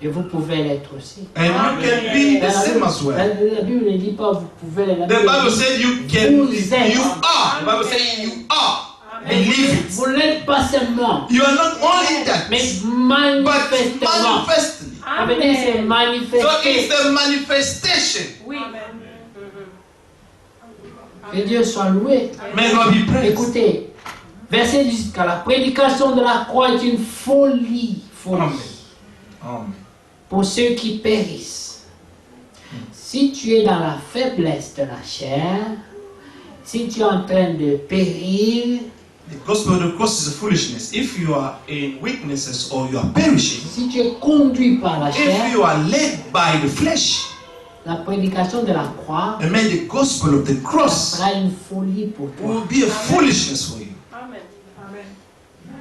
et vous pouvez l'être aussi. And you can be the same as well. La Bible ne dit pas vous pouvez l'être. The Bible said you can, Vous êtes. you are. The Bible says you are. Believe it. Vous n'êtes pas seulement, You are not only that, mais but manifestement. manifestly. Ça veut dire c'est So manifesté. it's the manifestation. Oui. Que Dieu soit loué. May God be praised. Écoutez, verset 18, car la prédication de la croix est une folie, folie Amen. Amen. pour ceux qui périssent. Si tu es dans la faiblesse de la chair, si tu es en train de périr, The gospel of the cross is a foolishness. If you are in weaknesses or you are perishing, si tu es conduit par la if chair, you are led by the flesh, la prédication de la croix and then the gospel of the cross sera une folie pour will toi. be a foolishness for you. Amen. Amen.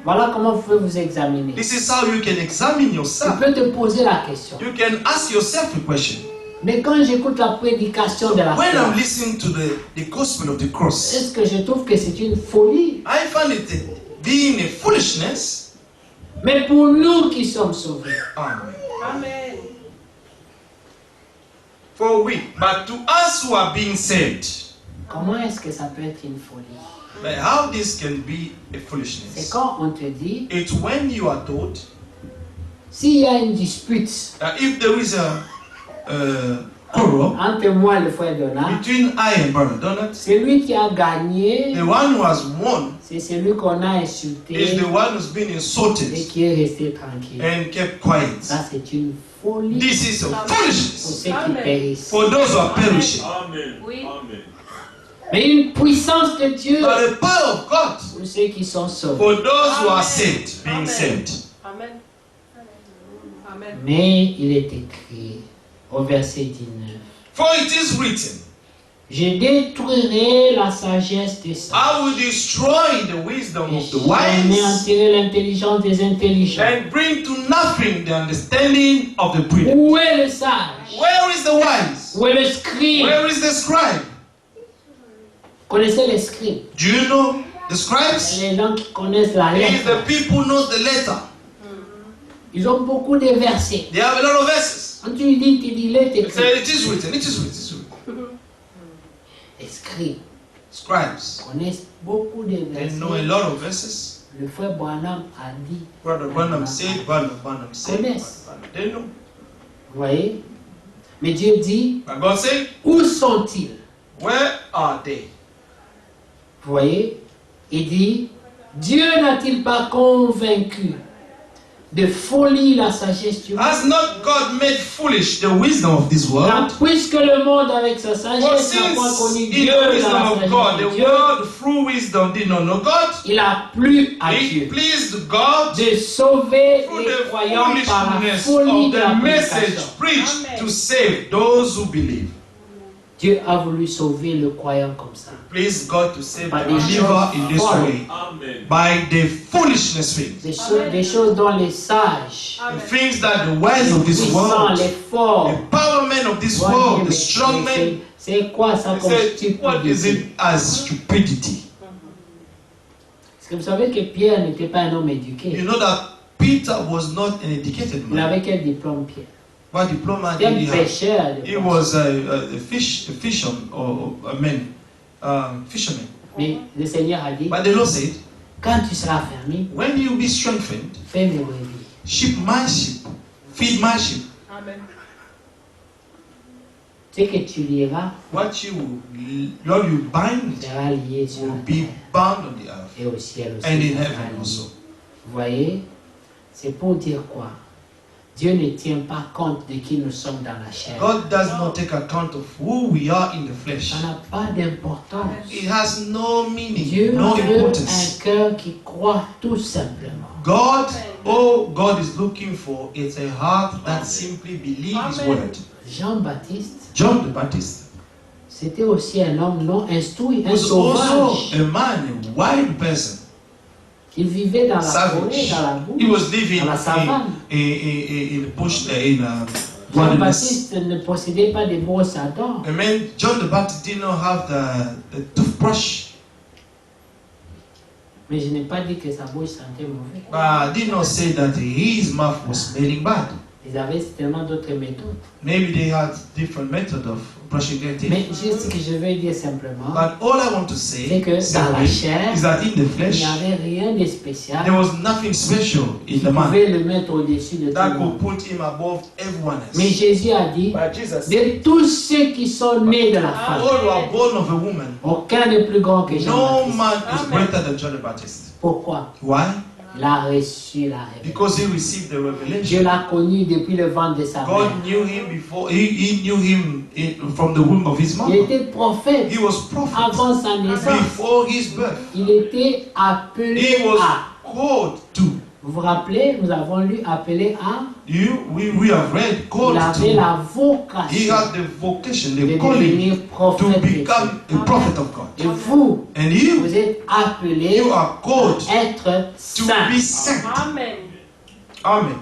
Voilà comment vous pouvez vous examiner. This is how you can examine Tu yourself. peux te poser la question. You can ask yourself a question. Mais quand j'écoute la prédication de la When croix, I'm listening to the gospel of the cross, est-ce que je trouve que c'est une folie? I find it being a foolishness. Mais pour nous qui sommes sauvés, Amen. Amen. For we, but to us who are being saved, comment est-ce que ça peut être une folie? but how this can be a C'est foolishness? quand on te dit, It's when you are told s'il y a une dispute that if there is a quarrel entre moi et le frère Donald, between I and Brother Donald, celui qui a gagné, the one who has won c'est celui qu'on a is insulté the one who's been et insulted qui est resté tranquille. and kept quiet. Ça, c'est une folie This is a pour foolishness ceux qui périssent. for those who are perishing. Amen. Oui. Amen. Mais une puissance de Dieu But the power of God pour ceux qui sont sauvés. for those who are saved, being Amen. saved. Amen. Amen. Mais il est écrit au verset 19, For it is written, je détruirai la sagesse des sages I will destroy the wisdom et of the wise j'anéantirai l'intelligence des intelligents. and bring to nothing the understanding of the prudent. Où est le sage? Where is the wise? Où est le scribe? Where is the scribe? Connaissez les scribes? Do you know the scribes? Les gens qui connaissent la It is the lettre. people who knows the letter. Ils ont beaucoup de versets. They have a lot of verses. Quand tu dis, il est They écrit. say it is written, it is written, it is written. Les scribes Scribes, connaissent beaucoup de they know a versets. lot of verses. Le frère Branham a dit, Brother Branham said, Brother Branham said. Connaissent. They know. vous voyez? Mais Dieu dit, But God said, où sont-ils? where are they? Vous voyez? Il dit, Dieu n'a-t-il pas convaincu de folie la sagesse du monde? Has not God made foolish the wisdom of this Car world? puisque le monde avec sa For sagesse n'a pas since connu in Dieu the dans wisdom la of God, sagesse de the Dieu, world through wisdom did not know God, il a plu à it Dieu pleased God de sauver through les the croyants par la foolishness folie of de la the message prédication. preached Amen. to save those who believe. Dieu a voulu sauver le croyant comme ça. Please God to save By the the believer in this folly. way Amen. by the foolishness things, Des choses dont les sages, the things that the wise of les this puissants, world, les forts, the power men of this vont dire, world, the mais strong men, c'est quoi ça they comme said, what is stupidité? it as stupidity? Parce que vous savez que Pierre n'était pas un homme You éduqué. know that Peter was not an educated Il man. avait quel diplôme, Pierre? What diploma C'était did un he have? pêcheur. de He poisson. was a fisherman or a man, fisherman. Mais le Seigneur a dit, But the Lord said, quand tu seras fermé, when you be strengthened, fais mes brebis. sheep my sheep, feed my sheep. Amen. Ce que tu liras What you bind sera lié sur will la be terre bound on the earth et au ciel aussi. and in sera heaven lié. also. Vous voyez, c'est pour dire quoi? Dieu ne tient pas compte de qui nous sommes dans la chair. God does not take account of who we are in the flesh. Ça n'a pas d'importance. It has no meaning, Dieu no veut importance. un cœur qui croit tout simplement. God, all God is looking for is a heart that simply believes His Amen. word. Jean-Baptiste, John the Baptist c'était aussi un homme non instruit, un was also sauvage. a man, a wild person, Il vivait dans la savage. forêt, dans la boue, He was living dans la savane. in the bush, in wilderness. Jean-Baptiste ne possédait pas de brosses à dents. And man, John the Baptist did not have the toothbrush. Mais je n'ai pas dit que sa bouche sentait mauvais. But I did not say that his mouth was smelling bad. Ils avaient certainement d'autres méthodes. Maybe they had different method of brushing their teeth. Mais juste ce que je veux dire simplement, But all I want to c'est say que dans la simply chair, is that in the il flesh, n'y avait rien de spécial there was nothing special in qui the man pouvait le mettre au-dessus de tout that le could monde. put him above everyone Mais else. Jésus a dit, But Jesus, de tous ceux qui sont nés de la femme, all who are born of a woman, aucun n'est plus grand que no Jean-Baptiste. man is Amen. greater than John the Baptist. Pourquoi? Why? Il a reçu la révélation. Because he received the Dieu revelation. l'a connu depuis le ventre de sa mère. God knew him before, he knew him from the womb of his Il mother. était prophète He was prophet avant sa naissance. before his birth. Il était appelé He was à. called to. Vous vous rappelez, nous avons lu appelé à. We have read Il called avait to. la He vocation had the vocation, de the calling devenir to prophète. de Dieu. become a prophet of God. Et vous, And you, vous êtes appelés you are called à être to saints. be sent. Amen. Amen.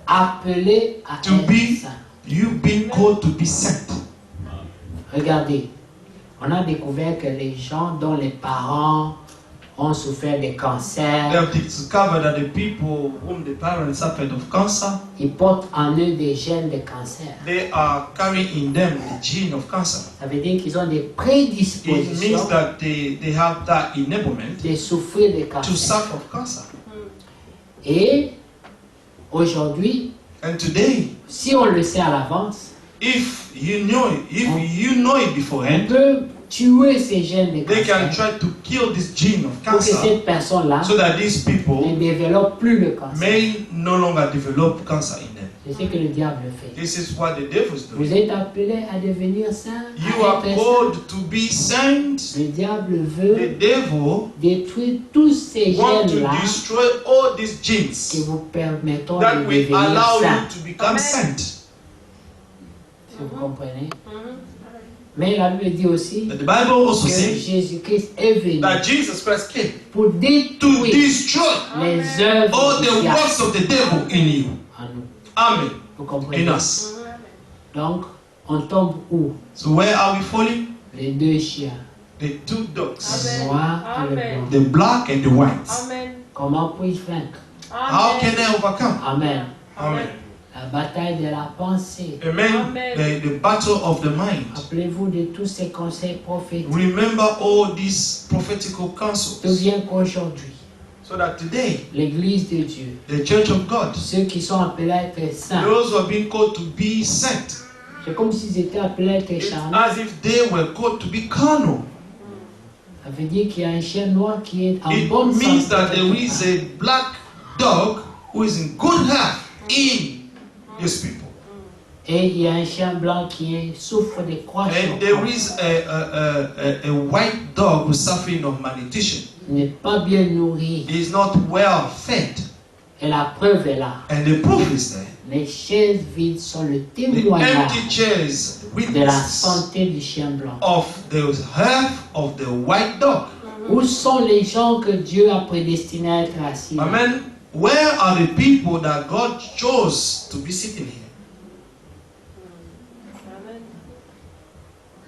Appelés à To être be- saints. You've been called to be sent. Regardez, on a découvert que les gens dont les parents ont souffert de They cancer, have discovered that the people whom the parents suffered of cancer, ils portent en eux des gènes de cancer. they are carrying in them the gene of cancer. Ça veut dire qu'ils ont des It prédispositions means that they have that enablement de souffrir de to cancer. suffer of cancer. Et aujourd'hui, And today, si on le sait à l'avance, if you know it on beforehand, peut tuer ces gènes de they can cancer try to kill this gene of pour que cancer cette personne-là so that these ne people développe plus le cancer. may no longer develop cancer in them. C'est ce que le diable fait. This is what the devil is Vous doing. êtes appelés à devenir saints, You à are être saints. called to be saints. Le diable The veut devil détruire tous ces wants to gènes-là destroy all these qui genes vous permettront that de will devenir allow saints. you to become Amen. sent. Si vous comprenez. Mhm. Mais la Bible dit aussi The Bible also que says Jésus-Christ est venu that Jesus Christ came pour to détruire destroy les œuvres all du the diable works of the devil in you. en nous. Amen. Vous comprenez? In us. Donc, on tombe où? So where are we falling? Les deux chiens, The two dogs, le Amen. noir et le Amen. blanc. the black and the white. Amen. Comment puis-je vaincre? How can I overcome? Amen. Amen. La bataille de la pensée. Amen. Amen. The battle of the mind. Rappelez-vous de tous ces conseils prophétiques. Remember all these prophetical counsels Souviens qu'aujourd'hui, so that today l'Église de Dieu, the church of God, ceux qui sont appelés à être saints, those who are being called to be sent, c'est comme s'ils étaient appelés à être it's charnels. as if they were called to be carnal. Ça veut dire qu'il y a un chien noir qui est en It bonne means santé. that there quelque is part. a black dog who is in good health in these people. Et il y a un chien blanc qui souffre de croissance. And there is a white dog who's suffering of malnutrition. Il n'est pas bien nourri. He is not well fed. Et la preuve est là. And the proof is there. Les chaises vides sont le The témoignage empty chairs de la witnesses santé du chien blanc. of the health of the white dog. Où sont les gens que Dieu a prédestinés à être assis là? Amen. Where are the people that God chose to be sitting here? Amen.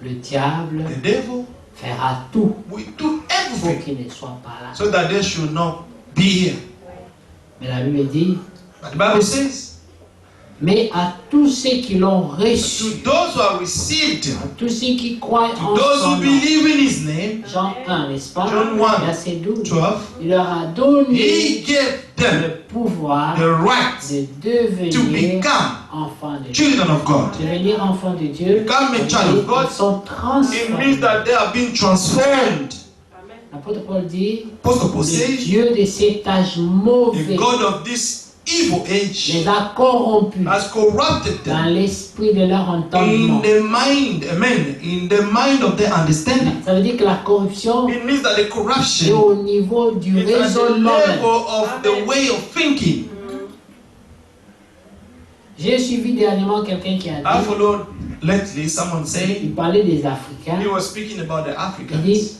Le diable The devil fera tout will do pour everything qu'il ne soit pas là. so that they should not be here. Mais la Bible dit, But the Bible says, mais à tous ceux qui l'ont to reçu, those who have received him, à tous ceux qui croient en to those son who nom, believe in his name, Jean 1, n'est-ce pas? John 1, Verset 12. 12, Il leur a donné he gave them le pouvoir the right de to devenir become enfants de Dieu. children of God. Devenir enfants de Dieu, Become a child of God. ils sont It transformés. means that they are being transformed. Amen. L'apôtre Paul dit, Apostle Paul le says, Dieu de cet âge mauvais the God of this evil age les a corrompus has corrupted dans them l'esprit de leur in entendement. the mind, amen, in the mind of their understanding. Ça veut dire que la corruption It means that the est corruption au niveau du is at the raisonnement même. level of the way of thinking. J'ai suivi dernièrement quelqu'un qui a I dit, followed lately someone il saying, parlait des Africains, he was speaking about the il dit, Africans.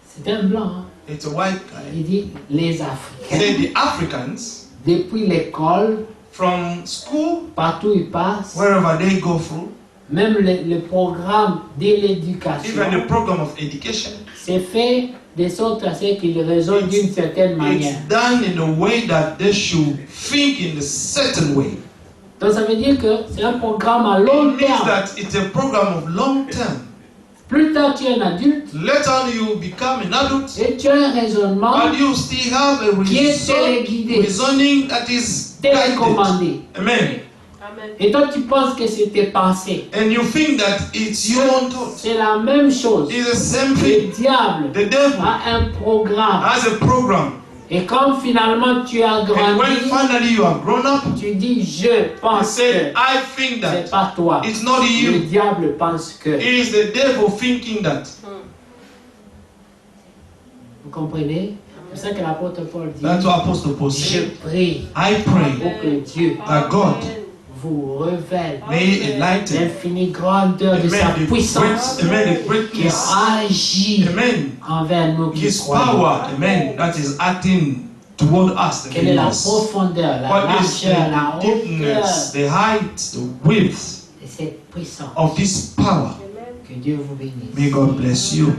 c'est un blanc, hein. It's a white guy. Il dit, les He Africains, said the Africans, depuis l'école, from school, partout où ils passent, wherever they go through, même le programme de even l'éducation, the program of education, c'est fait de sorte à ce qu'ils raisonnent d'une certaine manière. it's done in a way that they should think in a certain way. Donc ça veut dire que c'est un programme à long It means terme. that it's a program of long term. Plus tard tu es un adulte Later you become an adult, et tu as un raisonnement and you still have a qui est téléguidé, reasoning that is guided. télécommandé. Amen. Amen. Et toi tu penses que c'est tes pensées. And you think that it's your own thoughts. C'est la même chose. It's the same Le thing. diable The devil a un programme. has a program. Et quand finalement tu as And when grandi, finally you have grown up, tu dis je you pense say, que I think c'est that. pas toi. It's not Le you. diable pense que. It is the devil thinking that. Vous comprenez? C'est ça que l'apôtre Paul dit. That's what Apostle Paul Je said. prie I pray pour que Dieu that God vous révèle may enlighten. l'infinie grandeur de sa puissance Amen. The qui greatness. agit Amen. envers nous qui His croyons. power. Amen. That is acting toward us. The Quelle est la believers. profondeur, la What is largeur, la the deepness, hauteur the height, the width de cette puissance? of this power? Que Dieu vous bénisse. May God bless you.